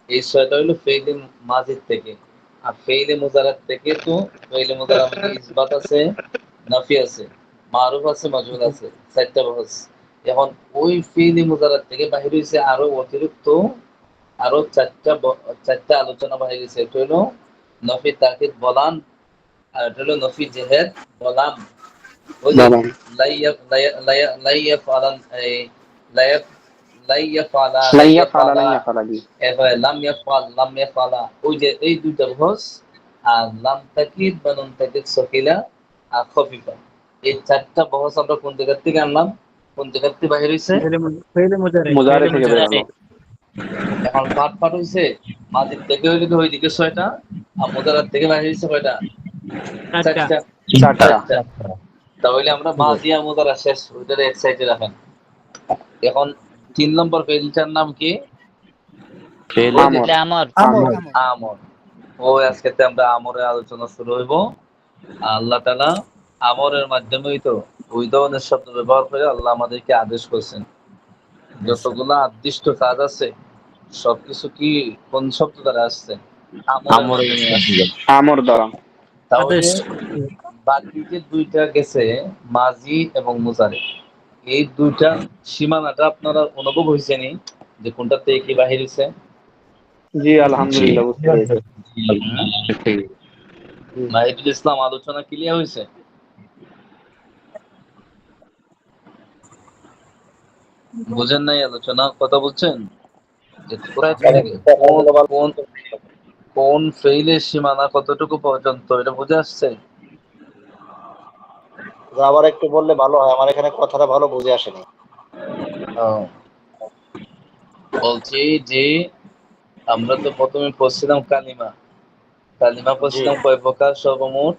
এই 6টা হলো ফেইলে মাজিদ থেকে। আর ফেইলে মুজারাদ থেকে তো ফেইলে মুজারার মধ্যে ইসবাত আছে, নাফি আছে, মারুফ আছে, মাজহুল আছে, 4টা বহস। এখন ওই ফেইলে মুজারাদ থেকে বাহির হইছে আরো অতিরিক্ত আরো 4টা আলোচনা বাহির হইছে। এটা হলো নফি তাকিদ বলান, আর এটা হলো নফি জেহেদ বলাম। ওই যে বানান। লাইয়া ফালান, এই লাইয়া ফালা, লাইয়া ফালা, লাইয়া ফালা। জি। এরপরে লাম ইয়াফালা, ওই যে এই দুইটা বহস। আর লাম তাকিদ বা নুন তাকিদ সকিলা আর খফিফা, এই 4টা বহস আমরা কোন জায়গা থেকে আনলাম? কোন জায়গা থেকে বাহির হইছে? ফেলে মুজারে। মুজারে থেকে বের হলো। এখন পাট হইছে মাজিদ থেকে হইলে তো ওইদিকে 6টা, আর মুজারাদ থেকে বাহির হইছে কয়টা? 4টা। 4টা। তাহলে আমরা মাজি আর মুজারা শেষ, ওইটার এক সাইডে রাখেন। এখন 3 নম্বর ফেইলটার নাম কি? আমর। আমর। আমর। ও আজকে আমরা আমরের আলোচনা শুরু হইব। আল্লাহ তাআলা আমরের মাধ্যমেই তো ওই ধরনের শব্দ ব্যবহার করে আল্লাহ আমাদেরকে আদেশ করছেন। যতগুলা আদিষ্ট কাজ আছে সবকিছু কি কোন শব্দ দ্বারা আসছে? আমরের মাধ্যমে আসছে। আমর দ্বারা। তাহলে বাকি যে দুইটা গেছে, মাজি এবং মুজারে, এই দুইটা সীমানাটা আপনারা অনুভব হয়েছে নি যে কোনটা থেকে কি বাহির হইছে? জি, আলহামদুলিল্লাহ বুঝতে পেরেছি। মাহিদুল ইসলাম, আলোচনা ক্লিয়ার হয়েছে? বুঝেন নাই আলোচনা, কথা বলছেন যে কোথায় থেকে কোন ফেইলের সীমানা কতটুকু পর্যন্ত, এটা বুঝে আসছে? আবার একটু বললে ভালো হয়, আমার এখানে কথাটা ভালো বুঝে আসেনি। বলছি যে আমরা তো প্রথমে পড়ছিলাম কালিমা। কালিমা পড়ছিলাম কয় প্রকার সর্বমোট?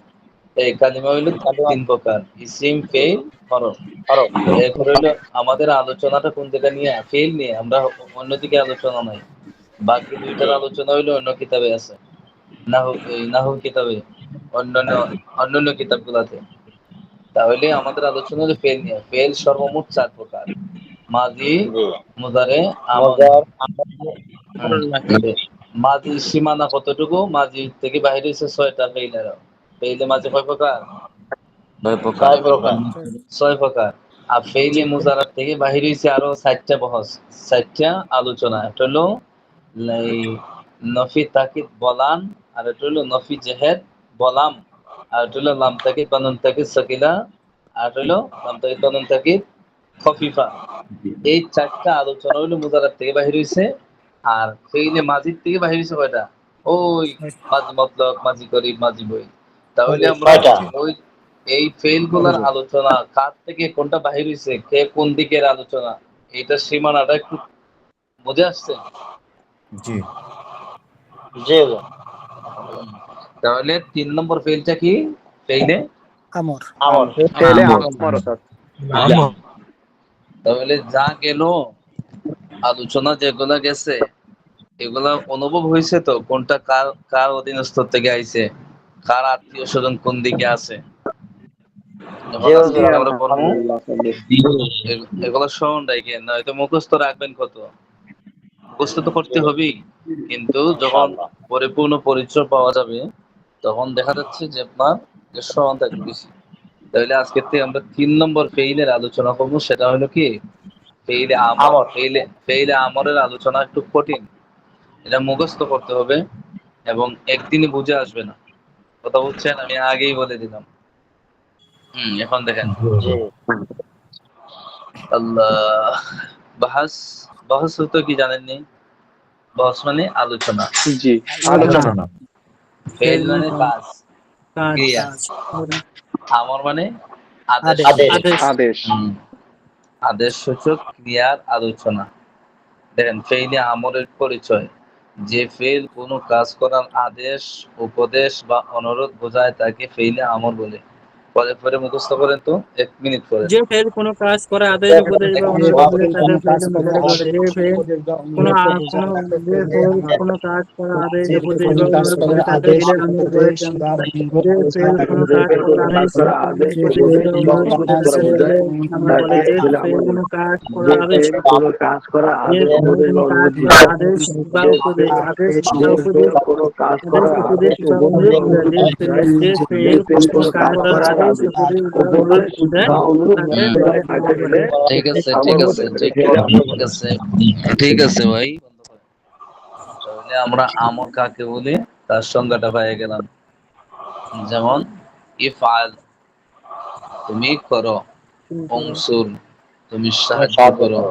এই কালিমা হইলো 3 প্রকার: ইসিম, ফেইল, হরফ। এরপর হইলো আমাদের আলোচনাটা কোন জায়গা নিয়ে? ফেইল নিয়ে। আমরা অন্যদিকে আলোচনা নাই। বাকি দুইটার আলোচনা হইলো অন্য কিতাবে আছে, নাহু কিতাবে, অন্যান্য কিতাবগুলাতে। তাহলে আমাদের আলোচনা হলো ফেইল নিয়ে। ফেইল সর্বমোট 4 প্রকার: মাজি, মুজারে, আমর। মাজির সীমানা কতটুকু? মাজি থেকে বাইরে হইছে 6টা ফেইলের। ফেইলে মাঝে কয় প্রকার? 6 প্রকার। আর ফেইলে মুজারাত থেকে বাহির হইছে আরো 4টা বহস, 4টা আলোচনা। এটা হলো নফি তাকিদ বলান, আর এটা হলো নফি জেহেদ বলাম, আর এটা হলো লাম তাকিদ বানুন তাকিদ সাকিলা, আর এটা হলো লাম তাকিদ বানুন তাকিদ খফিফা। এই 4টা আলোচনা হলো মুজারাত থেকে বাহির হইছে। আর ফেইলে মাঝির থেকে বাহির হয়েছে কয়টা? ওই মাঝি মতলব, মাঝি করিব, মাঝি বই। তাহলে আমরা কয়টা? ওই এই ফেইল গুলার আলোচনা কার থেকে কোনটা বাহির হয়েছে, কে কোন দিকের আলোচনা, এইটার সীমানাটা একটু বুঝে আসছে? জি জি তাহলে 3 নম্বর ফেইলটা কি? ফেইলে আমর। আমর। ফেলে আমর। আমর ওস্তাদ। তাহলে যা গেল, আলোচনা যেগুলা গেছে, এগুলা অনুভব হয়েছে তো কোনটা কার কার অধীনস্থ থেকে আইছে, কার আত্মীয় স্বজন কোন দিকে আছে। যখন জি আজকে জি হুজুর। আমরা পড়বো আলহামদুলিল্লাহ সন্দেহ। এগুলো স্মরণ রাখেন, নয়তো মুখস্থ রাখবেন কত? মুখস্থ তো করতে হবেই, কিন্তু যখন ইনশাআল্লাহ। পরিপূর্ণ পরিচয় পাওয়া যাবে তখন দেখা যাচ্ছে যে আপনার স্মরণ থাকবে বেশি। তাহলে আজকে থেকে আমরা 3 নম্বর ফেইলের আলোচনা করবো, সেটা হলো কি? ফেইলে আমর। আমর। ফেইলে আমরের আলোচনা একটু কঠিন, এটা মুখস্থ করতে হবে এবং একদিনই বুঝে আসবে না। কথা বুঝছেন? আমি আগেই বলে দিলাম। এখন দেখেন, জি আল্লাহ, বাহাস। বাহাস তো কি জানেননি? বাহাস মানে আলোচনা, জি আলোচনা। ফেল মানে কাজ, কাজ। ক্রিয়া। আমর মানে আদেশ। আদেশ। আদেশ। আদেশ। আদেশ সূচক ক্রিয়ার আলোচনা। দেখেন, ফেইলে আমরের পরিচয়। যে ফেল কোনো কাজ করার আদেশ, উপদেশ বা অনুরোধ বোঝায় তাকে ফেইলে আমর বলে। পরে পরে মুখস্থ করেন তো, 1 মিনিট পরে। যে ফেল কোনো কাজ করে আদেশ উপদেশ বা অনুরোধ বলে তাকে ফেল মুজাররদ বলে। যে ফেল কোনো কোনো যে ফেল কোনো কাজ করা আদেশ উপদেশ বা অনুরোধ বলে তাকে ফেলের আমর বলে। যে ফেল কোনো কাজ করা আদেশ উপদেশ বা অনুরোধ বলে তাকে ফেলের আমর বলে। যে ফেল কোনো কাজ করা আদেশ যে ফেল কোনো কাজ করা আদেশ বা উপদেশ আদেশ বা উপদেশ আদেশ উপদেশ বা অনুরোধ বোঝায়। যে ফেল কোনো কাজ করার আদেশ উপদেশ বা অনুরোধ বোঝায় তাকে ফেলের আমর বলে। ঠিক আছে, ঠিক আছে, ঠিক আছে, ঠিক আছে ভাই। তাহলে আমরা আমর কাকে বলি তার সংজ্ঞাটা পেয়ে গেলাম। যেমন ইফআল, তুমি করো। অংশুর, তুমি সাহায্য করো।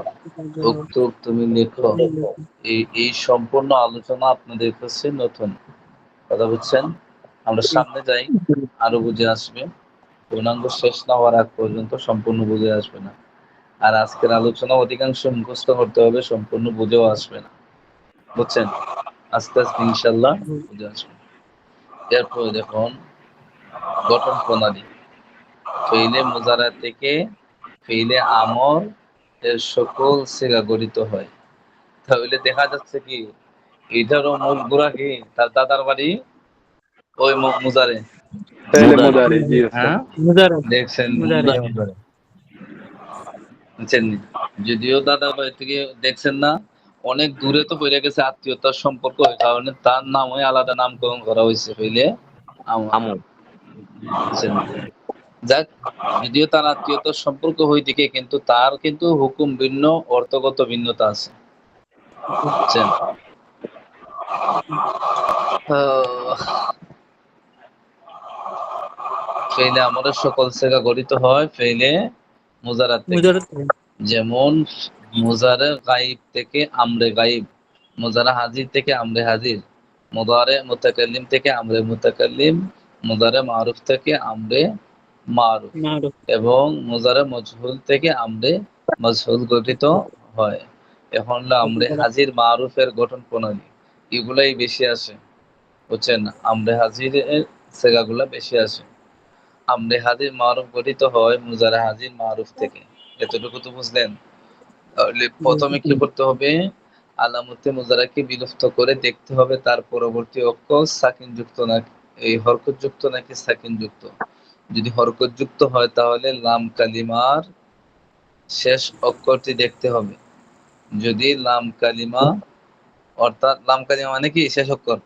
উক্তুব, তুমি লেখো। এই সম্পূর্ণ আলোচনা আপনাদের কাছে নতুন। কথা বুঝছেন? আমরা সামনে যাই, আরো বুঝে আসবে। পূর্ণাঙ্গ শেষ না হওয়ার আগ পর্যন্ত সম্পূর্ণ বুঝে আসবে না। আর আজকের আলোচনা অধিকাংশ মুখস্থ করতে হবে, সম্পূর্ণ বুঝেও আসবে না। বুঝছেন? আস্তে আস্তে ইনশাল্লাহ বুঝে আসবে। এরপরে দেখুন গঠন প্রণালী। ফেইলে মুজারা থেকে ফেইলে আমর এর সকল সিগা গঠিত হয়। তাহলে দেখা যাচ্ছে কি, এটারও মূল গোড়া কি? তার দাদার বাড়ি ওই মুজারে। ফেলে মুদারে। জি ওস্তাদ। হ্যাঁ, মুজাররদ। দেখছেন? মুজাররদ। বুঝছেন? যদিও দাদার বাড়ি থেকে দেখছেন না, অনেক দূরে তো পড়ে গেছে, আত্মীয়তার সম্পর্ক, ওই কারণে তার নামই আলাদা নামকরণ করা হয়েছে ফেইলে আমর। আমর। বুঝছেন? যাক, যদিও তার আত্মীয়তার সম্পর্ক হয়ে থাকে, কিন্তু তার কিন্তু হুকুম ভিন্ন, অর্থগত ভিন্নতা আছে। বুঝছেন? ফেইলে আমরের সকল সিগা গঠিত হয় ফেইলে মুজারাত থেকে। মুজাররদ। যেমন মুজারে গাইব থেকে আমরে গাইব, মুজারে হাজির থেকে আমরে হাজির, মুদারে মুতাকাল্লিম থেকে আমরে মুতাকাল্লিম, মুদারে মারুফ থেকে আমরে মারুফ, মারুফ। এবং মুজারে মজহুল থেকে আমরে মজহুল গঠিত হয়। এখন হলো আমরে হাজির মারুফের গঠন প্রণালী, এগুলাই বেশি আসে। বুঝছেন? আমরে হাজিরের সেগাগুলা বেশি আসে। আমরে হাজির মারুফ গঠিত হয় মুজারে হাজির মারুফ থেকে। এতটুকু তো বুঝলেন? তাহলে প্রথমে কি করতে হবে? আলামতে মুজারাকে বিলুপ্ত করে দেখতে হবে তার পরবর্তী অক্ষর সাকিন যুক্ত নাকি, এই হরকত যুক্ত নাকি সাকিন যুক্ত। যদি হরকত যুক্ত হয় তাহলে লাম কালিমার শেষ অক্ষরটি দেখতে হবে। যদি লাম কালিমা, অর্থাৎ লাম কালিমা মানে কি শেষ অক্ষর,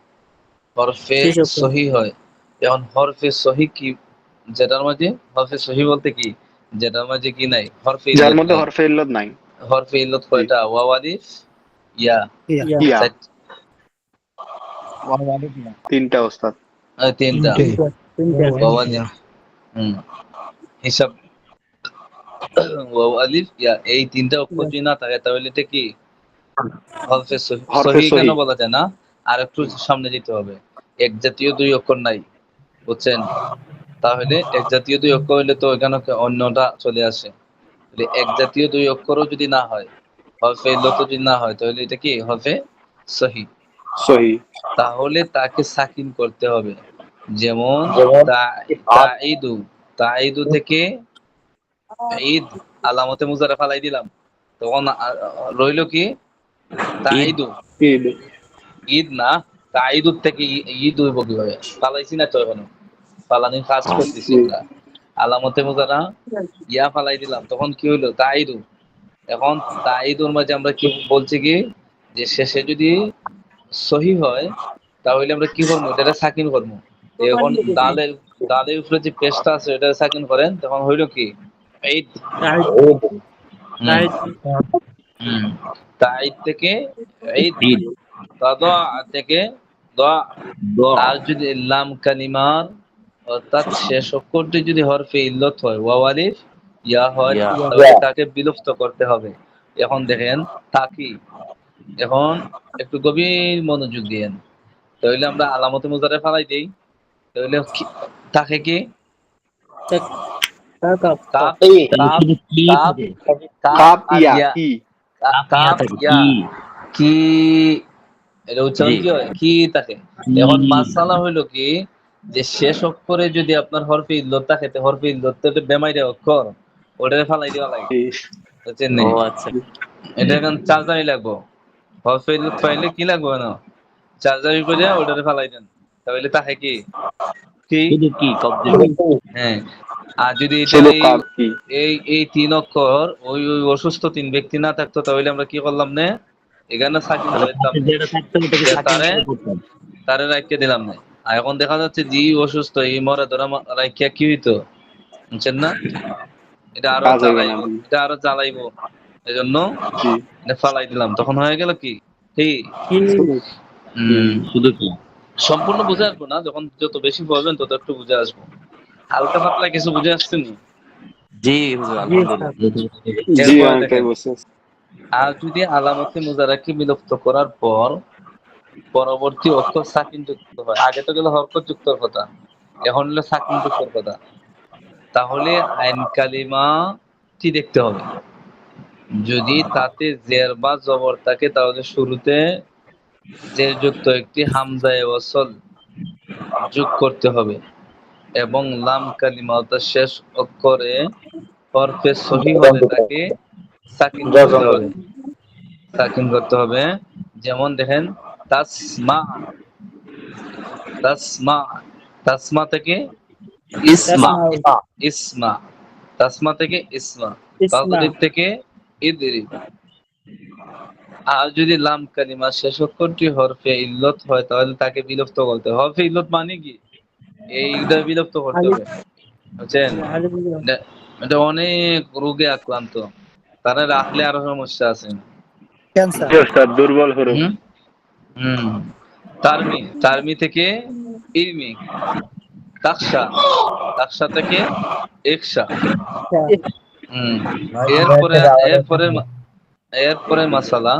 হরফে শেষ অক্ষর। সহি হয়। এখন হরফে সহি কি? যেটার মাঝে হরফে সহি বলতে কি? যেটার মাঝে কি নাই? হরফে যার ইল্লত মধ্যে নাই। হরফে ইল্লত নাই। হরফে ইল্লত জি। কয়টা? ওয়াও আলিফ ইয়া। ইয়া। ইয়া। চার- 3টা ওস্তাদ। তিনটা। তিনটা। ওয়াও আলিফ, হিসাব, ওয়াও আলিফ ইয়া, এই তিনটা অক্ষর যদি না থাকে তাহলে এটা কি? হরফে হরফে সহি কেন সহি। বলা যায় না? আর একটু সামনে যেতে হবে। এক জাতীয় দুই অক্ষর নাই, বুঝছেন? তাহলে এক জাতীয় দুই অক্ষর হইলে তো এখানে অন্যটা চলে আসে। তাহলে এক জাতীয় দুই অক্ষরও যদি না হয়, হরফে ইল্লত যদি না হয়, তাহলে এটা কি হরফে সহি। সহি। তাহলে তাকে সাকিন করতে হবে। যেমন তাইদু, তাইদু থেকে ঈদ আলামতে মুজারে ফালাই দিলাম, তখন রইল কি ঈদ। তাইদু। ঈদ। ঈদ না, তাইদুর থেকে ঈদ হইব কিভাবে? ফালাইছি না তো এখনো, ফালানির কাজ করতেছি জি। আমরা। আলামতে মুজারা ইয়া ফালাই দিলাম, তখন কি হইলো তাইদু। এখন তাইদুর মাঝে আমরা কি বলছি কি, যে শেষে যদি সহি হয় তাহলে আমরা কি করবো, এটা সাকিন করবো। এখন দালের দালের উপরে যে পেশটা আছে এটা সাকিন করেন, তখন হইল কি ঈদ। হুম, হুম। তাইদ থেকে ঈদ, ঈদ। তাদা থেকে দা। দোয়া। আর যদি লাম কালিমার অর্থাৎ শেষ অক্ষরটি যদি হরফে ইল্লত হয়, ওয়াও আলিফ ইয়া হয়, ইয়া। তাহলে তাকে বিলুপ্ত করতে হবে। এখন দেখেন তাকি, এখন একটু গভীর মনোযোগ দিয়েন। তাহলে আমরা আলামতে মুজারে ফালাই দেই, তাহলে তাকে কি কাপ, তাহলে কাপ, শুধু কি কাপ, থাকে? কাপ কাপ আর ইয়া ইয়া। কি। কাপ ইয়া কাপ থাকে ইয়া কি? কি, এটা উচ্চারণ জি। কি হয় কি থাকে। কি। এখন মাসালা হইলো কি, যে শেষ অক্ষরে যদি আপনার হরফে ইল্লত থাকে, হরফে ইল্লত তো বেমাইরে অক্ষর, ওটারে ফালাই দেওয়া লাগে, জি। বুঝছেন ও নি? আচ্ছা। এটা এখন চার্জারি লাগবো, হরফে ইল্লত পাইলে কি লাগবো না, চার্জারি করে ওটারে ফালাই দেন, তাহলে তাহে কি কি। শুধু কি কবজি। হ্যাঁ, আর যদি এটার শুধু এই কাপ কি। এই এই তিন অক্ষর ওই অসুস্থ তিন ব্যক্তি না থাকতো, তাহলে আমরা কি করলাম না, এখানে সাকিন তাহলে করাইতাম পাশে না, যেটা থাকতো ওটাকে যে সাকিন তারে করে করতাম। তারে রাখিয়ে দিলাম না। আর এখন দেখা যাচ্ছে যে অসুস্থ, এই মরে ধরা রাখিয়া কি হইতো, বুঝছেন না? এটা আরো কাজ হবে না। জ্বালাইবো, এটা আরো জ্বালাইবো, এই জন্য জি। এটা ফালাই দিলাম, তখন হয়ে গেল কি ঠিক। শুধু। শুধু কি। সম্পূর্ণ বুঝে আসবো না, যখন যত বেশি পড়বেন তত একটু বুঝে আসবো। হালকা পাতলা কিছু বুঝে আসছেন। জি হুজুর, আলহামদুলিল্লাহ। জি এরপরে অনেকটাই দেখেন, বসে। আর যদি আলামতে মুজারাকে বিলুপ্ত করার পর পরবর্তী অক্ষর সাকিন যুক্ত হয়, আগে তো গেল হরকত যুক্তর কথা, এখন হলো সাকিন যুক্তর কথা, তাহলে আইন কালিমাটি দেখতে হবে। যদি তাতে জের বা জবর থাকে, তাহলে শুরুতে জের যুক্ত একটি হামজায়ে ওয়াসল যোগ করতে হবে, এবং লাম কালিমা অর্থাৎ শেষ অক্ষরে হরফে সহি হলে তাকে সাকিন করতে হবে, সাকিন করতে হবে। যেমন দেখেন তাসমা, তাসমা, তাসমা থেকে ইসমা, ইসমা, তাসমা থেকে ইসমা, তাদরিব থেকে ইদরিব। আর যদি লাম কালিমা শেষ অক্ষরটি হরফে ইল্লত হয়, তাহলে তাকে বিলুপ্ত করতে হবে। হরফে ইল্লত মানে কি, এইটা বিলুপ্ত করতে হবে, বুঝছেন? এটা এটা অনেক রোগে আক্রান্ত, তারা রাখলে আরো সমস্যা আছে। জি ওস্তাদ, দুর্বল হরফ। হুম, হুম। তারমি, তারমি থেকে ইলমি, তাকশা, তাকশা থেকে ইকশা। হুম। এরপরে এরপরে এরপরে মাসালা,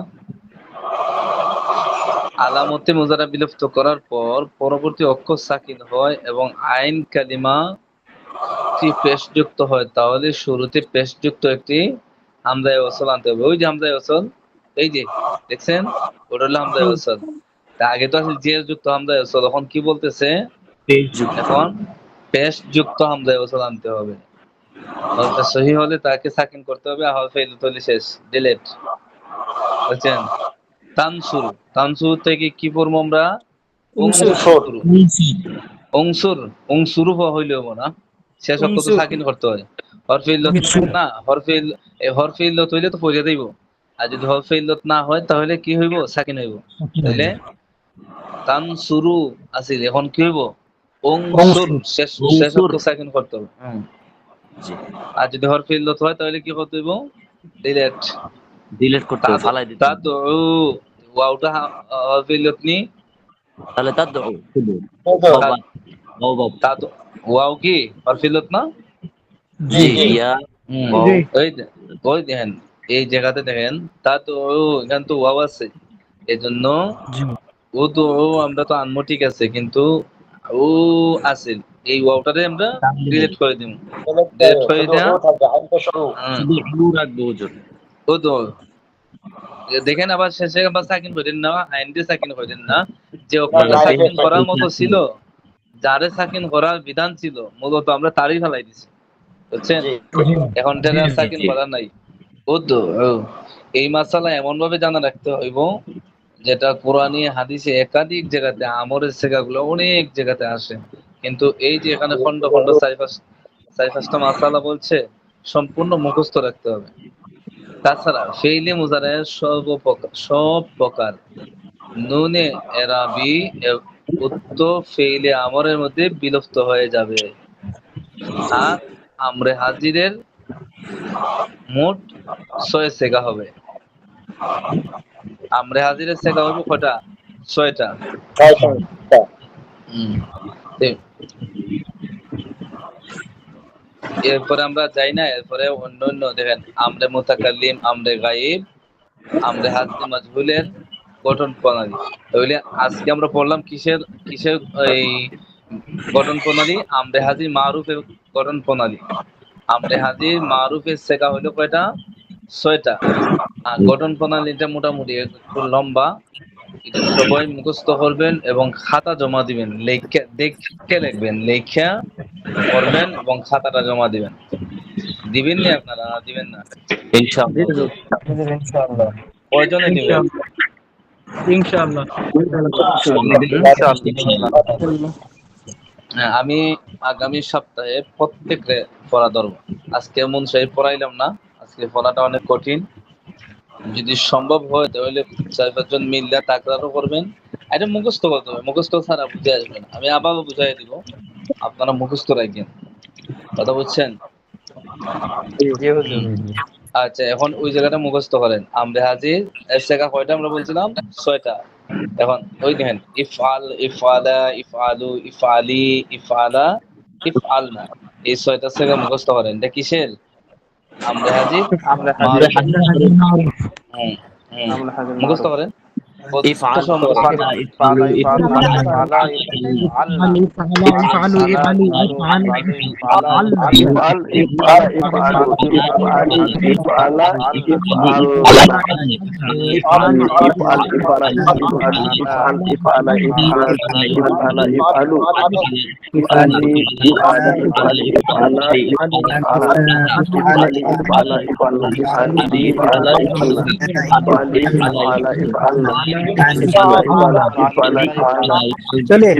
আলামতে মুজারা বিলুপ্ত করার পর পরবর্তী অক্ষর সাকিন হয় এবং আইন কালিমা টি পেশযুক্ত হয়, তাহলে শুরুতে পেশযুক্ত একটি হামজায়ে ওয়াসল আনতে হবে। ওই যে হামজায়ে ওয়াসল, এই যে দেখছেন, ওটা হলো হামজায়ে ওয়াসল। তা আগে তো আসলে জের যুক্ত হামজায়ে ওয়াসল, এখন কি বলতেছে, এখন পেশযুক্ত হামজায়ে ওয়াসল আনতে হবে। হরফে সহি হলে তাকে সাকিন করতে হবে, আর হরফে ইল্লত হলে শেষ, ডিলিট, বুঝছেন? তানসুরু, তানসুরু থেকে কি পড়বো আমরা, অংশুরু, অংশুর, অংশুরু হইলেও না, শেষ অক্ষর তো সাকিন করতে হয়। হরফে ইল্লত না, হরফে ইল্লত হইলে তো পড়ে দেব, আর যদি হরফে ইল্লত না হয় তাহলে কি হইব, সাকিন হইব। তাহলে তানসুরু আসিল, এখন কি হইব, অংশুর, শেষ শেষ অক্ষর সাকিন করতে হবে। আর যদি হরফে ইল্লত হয় তাহলে কি করতে হইব, ডিলিট, ডিলিট করতে হবে, ফালাই দিতে হবে। তাদউ, ওয়াওটা হরফে ইল্লত নি, তাহলে তার শুধু তাদউ, ওয়াও কি হরফে ইল্লত না? জি ইয়া হুম, ওয়াও। ওই দেখেন এই জায়গাতে দেখেন তা তো এখানে তো ওয়াও আছে, এই জন্য ও তো আমরা তো আনবো ঠিক আছে, কিন্তু ও আছে, এই ওয়াওটারে আমরা ডিলিট করে দিব। ডিলিট করে শুধু দেয়া ও থাকবে, আইন তো শুরু। শুধু আলু রাখবো হুজুর। ও তো দেখেন আবার শেষে আবার সাকিন করেন না, আইন দিয়ে সাকিন করেন না, যে অক্ষরটা সাকিন করার মতো ছিল, যারে সাকিন করার বিধান ছিল মূলত আমরা তারই ফেলাই দিছি, বুঝছেন? এখন যারা সাকিন করা নাই, ও তো এই মাসালা এমন ভাবে জানা রাখতে হইব যেটা কোরআনী হাদিসে একাধিক জায়গাতে আমরের শেখাগুলো অনেক জায়গাতে আসে, কিন্তু এই যে এখানে খন্ড খন্ড চারি পাঁচটা মাসালা বলছে সম্পূর্ণ মুখস্থ রাখতে হবে। তাছাড়া ফেইলে মুজারের সব প্রকার নুনে এরাবি উত্তর ফেইলে আমরের মধ্যে বিলুপ্ত হয়ে যাবে। আর আমরে হাজিরের মোট 6 সেগা হবে। আমরে হাজিরের সেগা হবে কয়টা? 6টা। এরপরে আমরা যাই না, এরপরে অন্য দেখেন আমরে মুতাকাল্লিম, আমরে গায়েব, আমরে হাজির মাজহুলের গঠন প্রণালী। তাহলে আজকে আমরা পড়লাম কিসের কিসের এই গঠন প্রণালী? আমরে হাজির মারুফের গঠন প্রণালী। আমরে হাজির মারুফের শেখা হইলো কয়টা? 6টা। আর গঠন প্রণালীটা মোটামুটি একটু লম্বা, এটা সবাই মুখস্থ করবেন এবং খাতা জমা দিবেন, দেখে লিখবেন, লেখা করবেন এবং খাতাটা জমা দিবেন। দিবেন নি আপনারা? দিবেন না? ইনশাআল্লাহ। কয়জনে দিবেন? ইনশাআল্লাহ। হ্যাঁ, আমি আগামী সপ্তাহে প্রত্যেকরে পড়া ধরবো। আজকে মন সাহেব পড়াইলাম না, আজকে পড়াটা অনেক কঠিন। যদি সম্ভব হয় তাহলে 4-5 জন মিললে তাকরারও করবেন। এটা মুখস্থ করতে হবে, মুখস্থ ছাড়া বুঝে আসবে না। আমি আবারও বুঝাই দিব, আপনারা মুখস্থ রাখবেন, কথা বুঝছেন? আচ্ছা, এখন ওই জায়গাটা মুখস্থ করেন। আমরে হাজির এর জায়গা কয়টা আমরা বলছিলাম? 6টা। এখন ওই দেখেন ইফআল, ইফআলা, ইফআলু, ইফআলি, ইফআলা, ইফআলনা, এই 6টা জায়গা মুখস্থ করেন। এটা কিসের? আমরে হাজির মুখস্থ করেন। চলে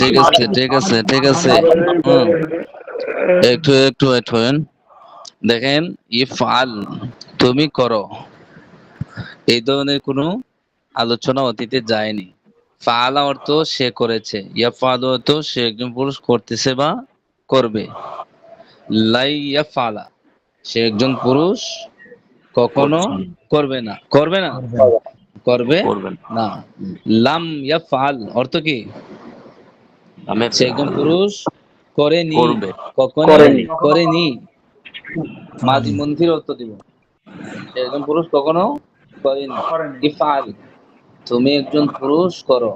ঠিক আছে, ঠিক আছে, ঠিক আছে। একটু একটু ওয়েট করেন। দেখেন ইফআল তুমি করো, এই ধরনের কোনো আলোচনা অতীতে যায়নি। ফাআলা অর্থ সে করেছে, ইয়াফআলু অর্থ সে একজন পুরুষ করতেছে বা করবে। লাই ইয়াফআলা সে একজন পুরুষ কখনো করবে না, করবে না, করবে না। লাম ইয়াফআল অর্থ কি? সে একজন পুরুষ করেনি, কখনো করেনি। মাজি মন্থির অর্থ দিব, সে একজন পুরুষ কখনো করেনি। ইফআল তুমি একজন পুরুষ করো।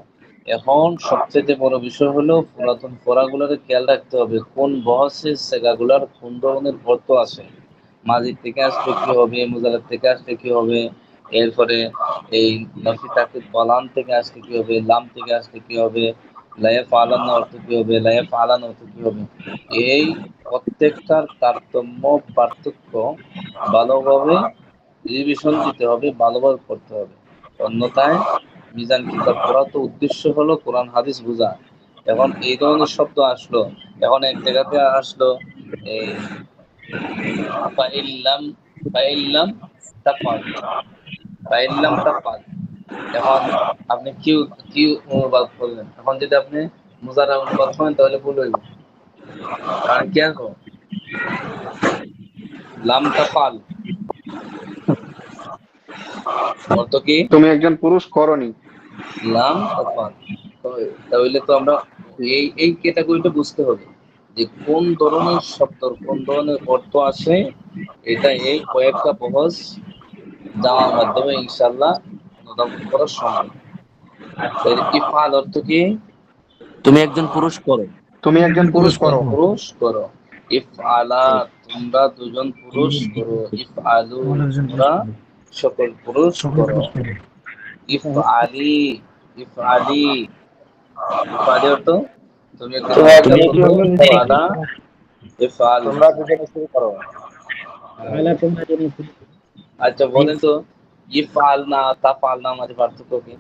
এখন সবচেয়ে বড় বিষয় হলো পুরাতন পড়াগুলোকে খেয়াল রাখতে হবে, কোন বহসের সেগাগুলার কোন ধরনের অর্থ আসে। মাজিদ থেকে আসলে কি হবে, মুজারাদ থেকে আসলে কি হবে, এরপরে এই নফি তাকিদ বলান থেকে আসলে কি হবে, লাম থেকে আসলে কি হবে, লাইফ আলান অর্থ কি হবে, লাইফ আলান অর্থ কি হবে। এই প্রত্যেকটার তারতম্য পার্থক্য ভালোভাবে রিভিশন দিতে হবে, ভালোভাবে পড়তে হবে। অন্যথায় মিজান কিতাব পড়া তো উদ্দেশ্য হলো কোরআন হাদিস বোঝা, এখন এই ধরনের শব্দ আসলো, এখন এক জায়গাতে আসলো এই ফাইল্লাম ফাইল্লাম তাফাল, ফাইল্লাম তাফাল। এখন আপনি কিউ কিউ অনুবাদ করলেন, এখন যদি আপনি মুজারা অনুবাদ করেন তাহলে ভুল হইব। কারণ কি আসবো লাম তাফাল অর্থ কি তুমি একজন পুরুষ করনি। লাম তাফাল। তাহলে তো আমরা এই ক্যাটাগরিটা বুঝতে হবে যে কোন ধরনের শব্দ কোন ধরনের অর্থ আসে, এটা এই কয়েকটা বহস জানার মাধ্যমে ইনশাআল্লাহ অনুধাবন করা সম্ভব। তাহলে ইফআল অর্থ কি তুমি একজন পুরুষ করো। তুমি একজন পুরুষ করো। পুরুষ করো। ইফআলা তোমরা দুজন পুরুষ করো। ইফআলু তোমরা সকল পুরুষ করো। ইফআলি ইফআলি ইফআলি অর্থ তুমি একজন মহিলা করো। ইফআলা ইফআল। তোমরা দুজনে শুরু করো। আচ্ছা বলেন তো ইফআল না তাফআল না মাঝে পার্থক্য কি?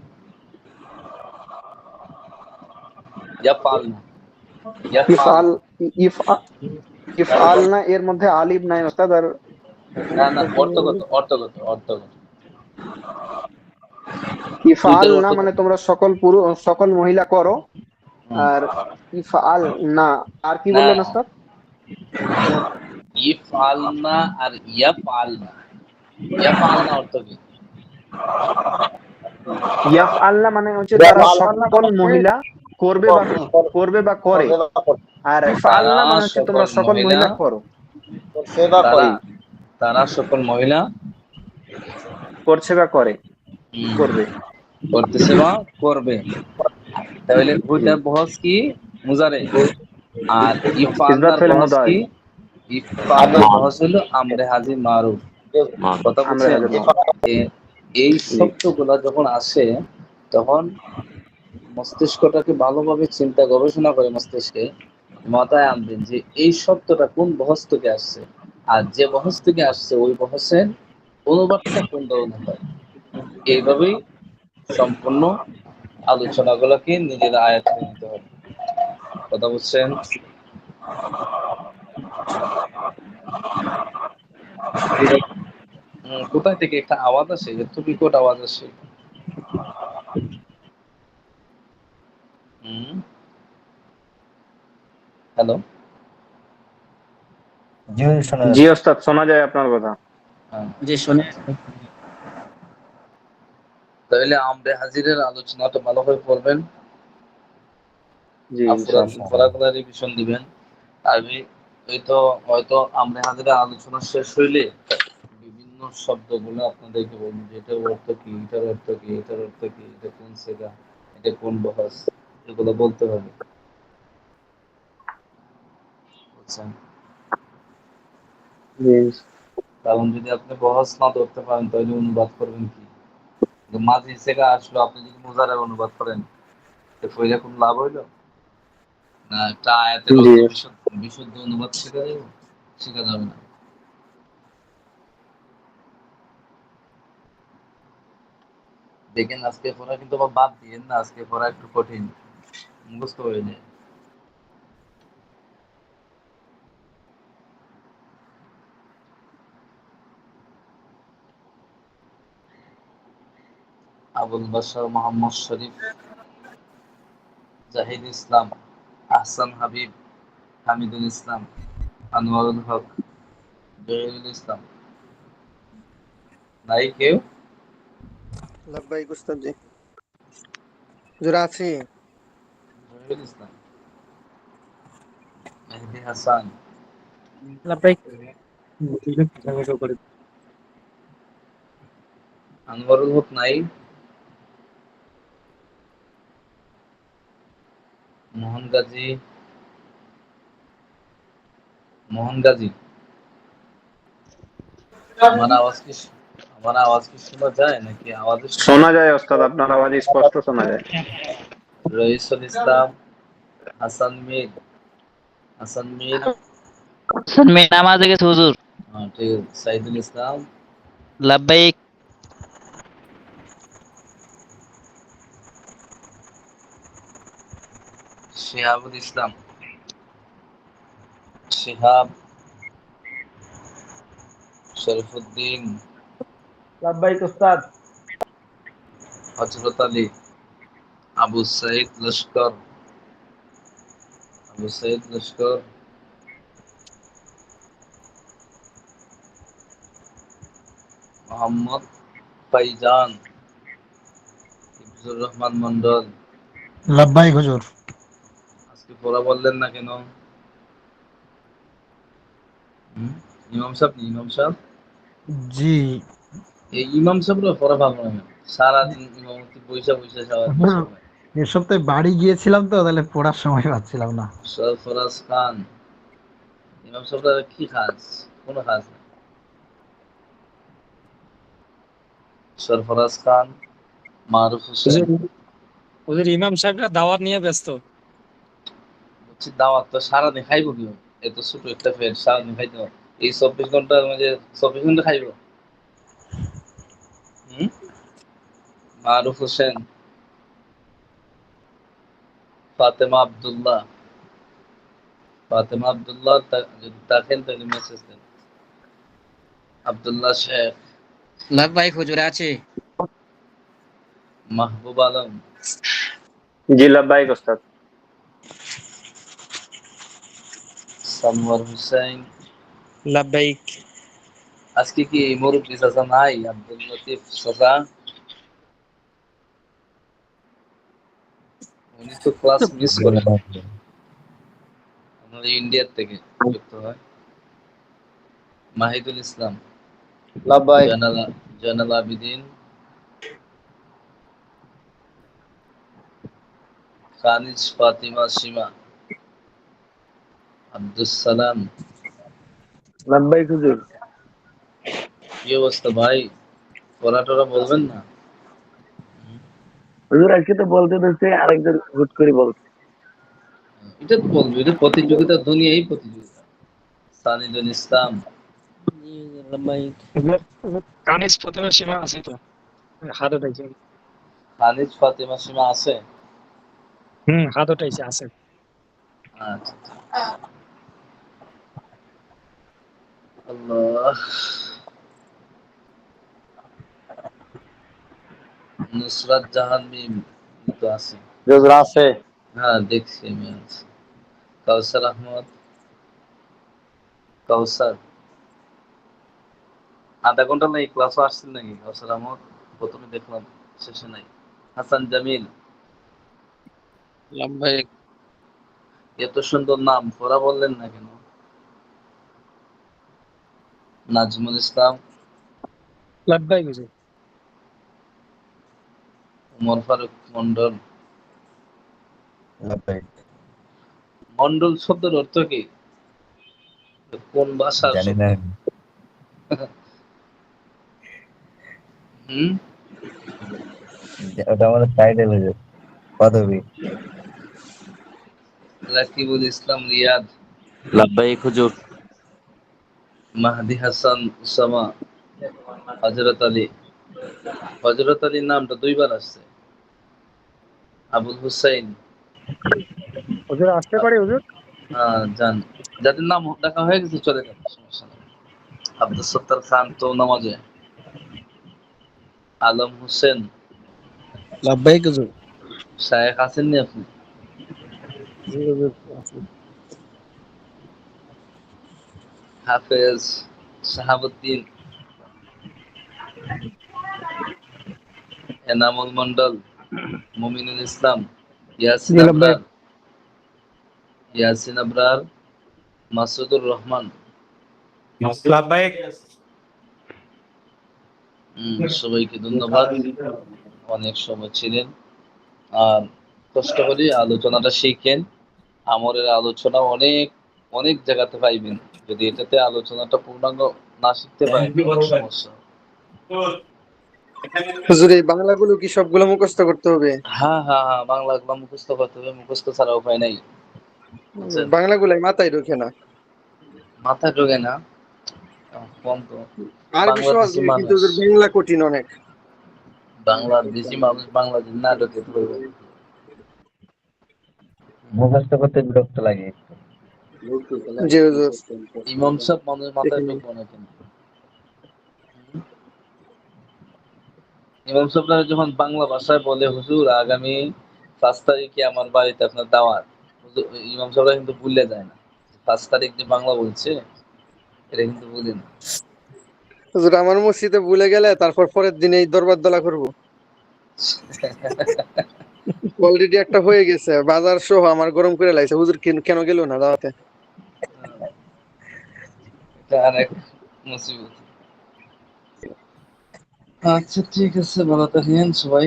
ইয়াফআল না ইফআল ইফআল না এর মধ্যে আলিফ নাই ওস্তাদ। আর না না অর্থগত অর্থগত অর্থগত ইফআল না মানে তোমরা সকল মহিলা করো। আর ইফআল না আর কি বললেন ওস্তাদ? ইফআল না আর ইয়াফআল না। ইয়াফআল না অর্থ কি? ইয়াফআল না মানে হচ্ছে তারা সকল মহিলা করবে বা করে। আর ইফআল না মানে হচ্ছে তোমরা সকল মহিলা করো। তারা সকল মহিলা করছে বা করে করবে করতেছে বা করবে। তাহলে ওইটা বহস কি মুজারে, আর ইফআলার বহস কি? ইফআলার বহস হলো আমরে হাজি মারুফ। কথা বুঝছেন? এই শব্দগুলা যখন আসে তখন মস্তিষ্কটাকে ভালোভাবে চিন্তা গবেষণা করে মস্তিষ্কে মাথায় আনবেন যে এই শব্দটা কোন বহস থেকে আসছে, আর যে বহস থেকে আসছে ওই বহসের অনুবাদটা কোন ধরনের হয়। এইভাবেই সম্পূর্ণ আলোচনাগুলোকে নিজের আয়ত্তে নিতে হবে। কথা বুঝছেন? কোথায় থেকে একটা আওয়াজ আসে, এত বিকট আওয়াজ আসে। হ্যালো, জি ওস্তাদ শোনা যায় আপনার কথা। জি শুনে। তাহলে আমরে হাজিরের আলোচনাটা ভালোভাবে করবেন, জি ফরাকুলা রিভিশন দিবেন। আমি হয়তো আমরে হাজিরের আলোচনা শেষ হইলে বিভিন্ন শব্দগুলো আপনাদেরকে বলবো যে এটার অর্থ কি, এটার অর্থ কি, এটার অর্থ কি, এটা কোন সেগা, এটা কোন বহস, এগুলো বলতে হবে। বুঝছেন? কারণ যদি আপনি বহস না ধরতে পারেন তাহলে অনুবাদ করবেন কি? মাঝি সেগা আসলো, আপনি যদি মুজারে অনুবাদ করেন তো কইলে কোন লাভ হইলো না? একটা আয়াতের বিশুদ্ধ অনুবাদ শেখা যাবে না। দেখেন আজকে পড়া কিন্তু আবার বাদ দিয়েন না, আজকে পড়া একটু কঠিন, মুখস্থ হয়ে যায়। আবুল বাশার, মোহাম্মদ শরীফ, জাহিদ ইসলাম, আহসান হাবিব, হামিদুল ইসলাম, আনোয়ারুল হক, জহিরুল ইসলাম। নাই কেউ? লাব্বাইক উস্তাদ জি। হুজুর আছি। জহিরুল ইসলাম, মেহেদি হাসান, লাব্বাইক। আনোয়ারুল হক নাই? মোহন গাজী, আমার আওয়াজ কি শোনা যায় নাকি? আওয়াজ শোনা যায় ওস্তাদ, আপনার আওয়াজ স্পষ্ট শোনা যায়। রইসুল ইসলাম, হাসান মীর নামাজে গেছে হুজুর। ঠিক আছে। সাইদুল ইসলাম, লাব্বাইক। শিহাবুল ইসলাম, শিহাব, শরীফুদ্দিন, লাব্বাইক উস্তাদ। হযরত আলী, আবু সাইদ লস্কর, আবু সাইদ লস্কর, মোহাম্মদ ফাইজান, ইফজুর রহমান মন্ডল। লাব্বাইক হুজুর। আজকে পড়া বললেন না কেন? ইমাম সাহেব, ইমাম সাহেব, জি এই ইমাম সাহেবরা পড়া ভালো না। সারাদিন ইমামতি পয়সা পয়সা সারাদিন সময়। এ সপ্তাহে বাড়ি গিয়েছিলাম তো, তাহলে পড়ার সময় পাচ্ছিলাম না। সরফরাজ খান, ইমাম সাহেবরা কি কাজ? কোনো কাজ নেই। সরফরাজ খান, মারুফ হোসেন। ওদের ইমাম সাহেবরা দাওয়াত নিয়ে ব্যস্ত। হচ্ছে দাওয়াত তো সারাদিন খাইবো কি? এত ছোট একটা পেট সারাদিন খাইতে হবে? এই 24 ঘন্টার মধ্যে 24 ঘন্টা খাইবো? মারুফ হোসেন, ফাতেমা আব্দুল্লাহ, ফাতেমা আব্দুল্লাহ, যদি থাকেন তাহলে মেসেজ দেন। আব্দুল্লাহ শেখ, লাব্বাইক হুজুর আছে। মাহবুব আলম, জি লাব্বাইক উস্তাদ। সানোয়ার হুসাইন। লাব্বাইক। আজকে কি মুরব্বী চাচা নাই? আব্দুল লতিফ চাচা, উনি তো ক্লাস মিস করে। আমাদের ইন্ডিয়ার থেকে যুক্ত হয়। মাহিদুল ইসলাম, লাব্বাইক। জয়নাল আবিদিন, কানিজ ফাতিমা সীমা, আব্দুস সালাম। লাব্বাইক হুজুর। কি অবস্থা ভাই? পড়াটোরা বলবেন না? হুজুর আজকে তো বলতে দিচ্ছে, আরেকজন হুট করে বলছে। এটা তো বলবো, এটা প্রতিযোগিতা, দুনিয়াই প্রতিযোগিতা। সানিদুল ইসলাম, লাব্বাইক। কানিজ প্রথমে সীমা আছে তো, হাত উঠাইছে। কানিজ ফাতিমা সীমা আছে। হাত উঠাইছে, আছে। আচ্ছা, আল্লাহ। নুসরাত জাহান মিম তো আছে। হুজুর আছে। হ্যাঁ দেখছি আমি, আছে। কাউসার আহমদ, কাউসার। আধা ঘন্টা নাই ক্লাসও আসছেন নাকি কাউসার আহমদ? প্রথমে দেখলাম, শেষে নাই। হাসান জামিল, লাব্বাইক। এত সুন্দর নাম, পড়া বললেন না কেন? নাজমুল ইসলাম, লাব্বাইক হুজুর। উমর ফারুক মন্ডল। লাব্বাইক। মন্ডল শব্দের অর্থ কি? কোন ভাষার জানি শব্দ? না। ওটা আমাদের টাইটেল হয়েছে, পদবী। রাকিবুল ইসলাম রিয়াদ, লাব্বাইক হুজুর। মাহদি হাসান উসামা, হযরত আলী। হযরত আলীর নামটা দুইবার আসছে। আবুল হুসাইন। হুজুর আসতে পারে হুজুর? যান, যাদের নাম দেখা হয়ে গেছে চলে যান, সমস্যা নেই। আব্দুল সত্তার খান তো নামাজে। আলম হোসেন, লাব্বাইক হুজুর। শায়েখ আছেন নি আপনি? জি হুজুর আছে। হাফেজ শাহাবুদ্দিন, এনামুল মন্ডল, মুমিনুল ইসলাম, ইয়াসিন জি আবরার, লাব্বাইক। ইয়াসিন আবরার, মাসুদুর রহমান। লাব্বাইক। সবাইকে ধন্যবাদ, অনেক সময় ছিলেন। আর কষ্ট করে আলোচনাটা শিখেন। আমরের আলোচনা অনেক অনেক জায়গাতে পাইবেন। যদি এটাতে আলোচনাটা পূর্ণাঙ্গ না শিখতে পারেন, অনেক সমস্যা। হুজুর এই বাংলাগুলো কি সবগুলো মুখস্থ করতে হবে? হ্যাঁ, বাংলা মুখস্থ করতে হবে, মুখস্থ ছাড়া উপায় নাই। বুঝছেন? বাংলাগুলাই মাথায় ঢোকে না। মাথায় ঢোকে না, কম তো। আরবি সহজ বাংলাদেশি হয়, কিন্তু মানুষ, হুজুর বাংলা কঠিন অনেক। বাংলাদেশি মানুষ বাংলাদেশ না ঢোকে ধরবে। মুখস্থ করতে বিরক্ত লাগে। জি হুজুর। ইমাম সাহেব মানুষের মাথায় ঢুকবো না কিন্তু। ইমাম সাহেবরা যখন বাংলা ভাষায় বলে হুজুর আগামী 5 তারিখে আমার বাড়িতে আপনার দাওয়াত, ইমাম সাহেবরা কিন্তু ভুলে যায় না 5 তারিখ যে বাংলা বলছে এটা কিন্তু ভুলে না। হুজুর আমার মসজিদে ভুলে গেলে তারপর পরের দিন এই দরবার দলা করবো। অলরেডি একটা হয়ে গেছে, বাজার সহ আমার গরম করে লাইছে। হুজুর কেন গেল না দাওয়াতে? এটা আরেক মুসিবত। আচ্ছা ঠিক আছে, ভালো থাকেন সবাই।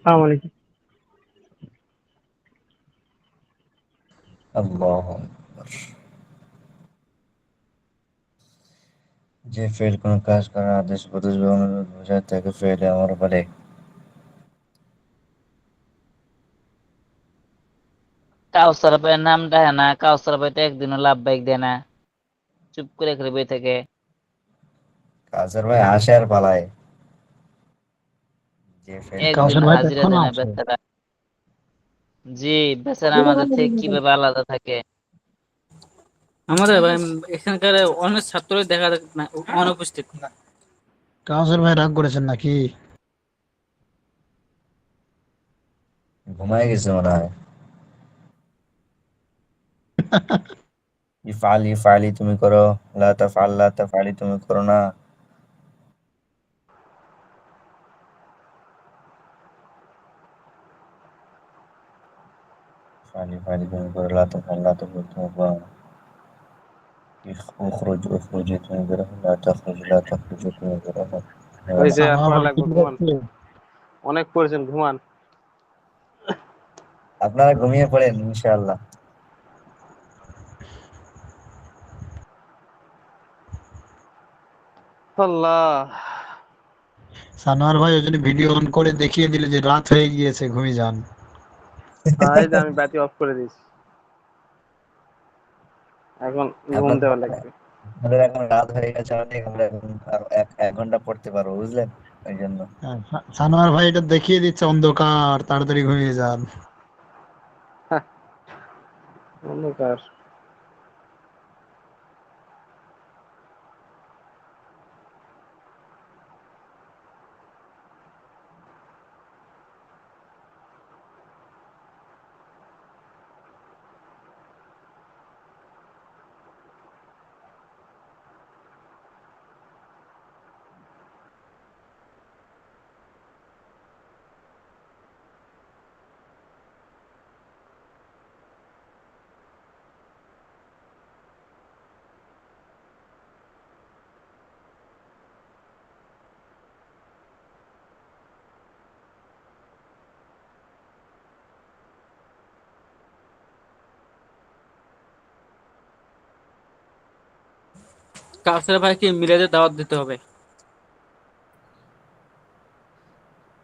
আসসালামু আলাইকুম। আল্লাহু আকবার। যে ফেল কোনো কাজ করার আদেশ উপদেশ বা অনুরোধ বোঝায় তাকে ফেলে আমার বলে। কাউসার ভাইয়ের নামটা হ্যাঁ না, কাউসার ভাই তো একদিনও লাভবাহিক দেয় না, চুপ করে করে বই থেকে। কাজের ভাই আসে আর পালায়। যে ফেল করে কাউসার একদিনও ভাই তো হাজিরা এখনো দেয় না আছে। বেচারা। জি, বেচারা আমাদের থেকে কিভাবে আলাদা থাকে। আমাদের এখানকার অনেক ছাত্রই দেখা যায় না, অনুপস্থিত। কাউসার ভাই রাগ করেছেন নাকি? ঘুমায় গেছে মনে হয়। ইফআল ইফআলি তুমি করো, লা তাফআল লা তাফআলি তুমি করো না। ইফআল ইফআলি তুমি করো, লা তাফআল লা তাফআল তুমি করো না। উখরুজ উখরুজি তুমি করো, লা তাখরুজ লা তাখরুজি তুমি করো না। ওই যে আর সানোয়ার পড়া ভাই লাগবে, ঠিক ঘুমান। আছে? অনেক পড়েছেন, ঘুমান। আপনারা ঘুমিয়ে পড়েন ইনশাআল্লাহ। আল্লাহ। সানোয়ার ভাই ওই জন্য ভিডিও অন করে দেখিয়ে দিলে যে রাত হয়ে গিয়েছে, ঘুমিয়ে যান। এই যে আমি বাতি অফ করে দিয়েছি, এখন ঘুম দেওয়া লাগবে। আমাদের এখন রাত হয়ে গেছে অনেক, আমরা এখন আর এক ঘন্টা পড়তে পারবো, বুঝলেন? ওই জন্য হ্যাঁ, সানোয়ার ভাই এটা দেখিয়ে দিচ্ছে অন্ধকার, তাড়াতাড়ি ঘুমিয়ে যান। অন্ধকার। কাউসার ভাইকে মিলাদের দাওয়াত দিতে হবে।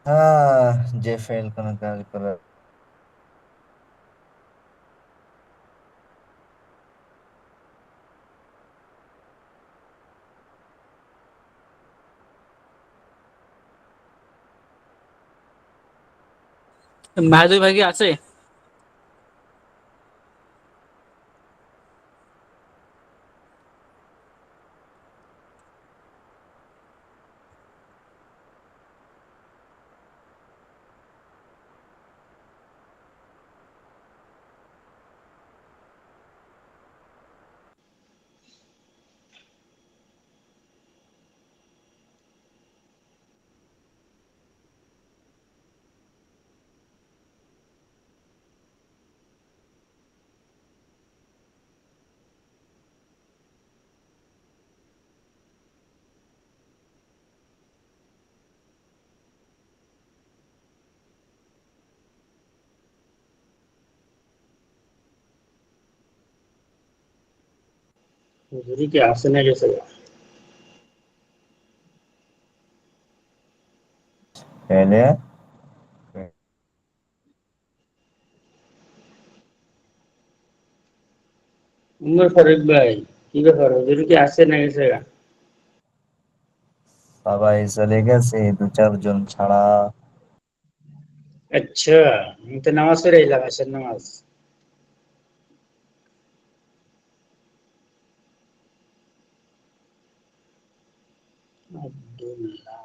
হ্যাঁ, যে ফেল কোনো কাজ করে। মাহাদুর ভাই কি আছে? হুজুরি কি আসে না গেছে? ফেলে উমর ফারুক ভাই, কি ব্যাপার? হুজুরি কি আসে না গেছে? সবাই চলে গেছে, দু চারজন ছাড়া। अच्छा हम तो नमाज पढ़े ही लगा सर नमाज अब्दुल्लाह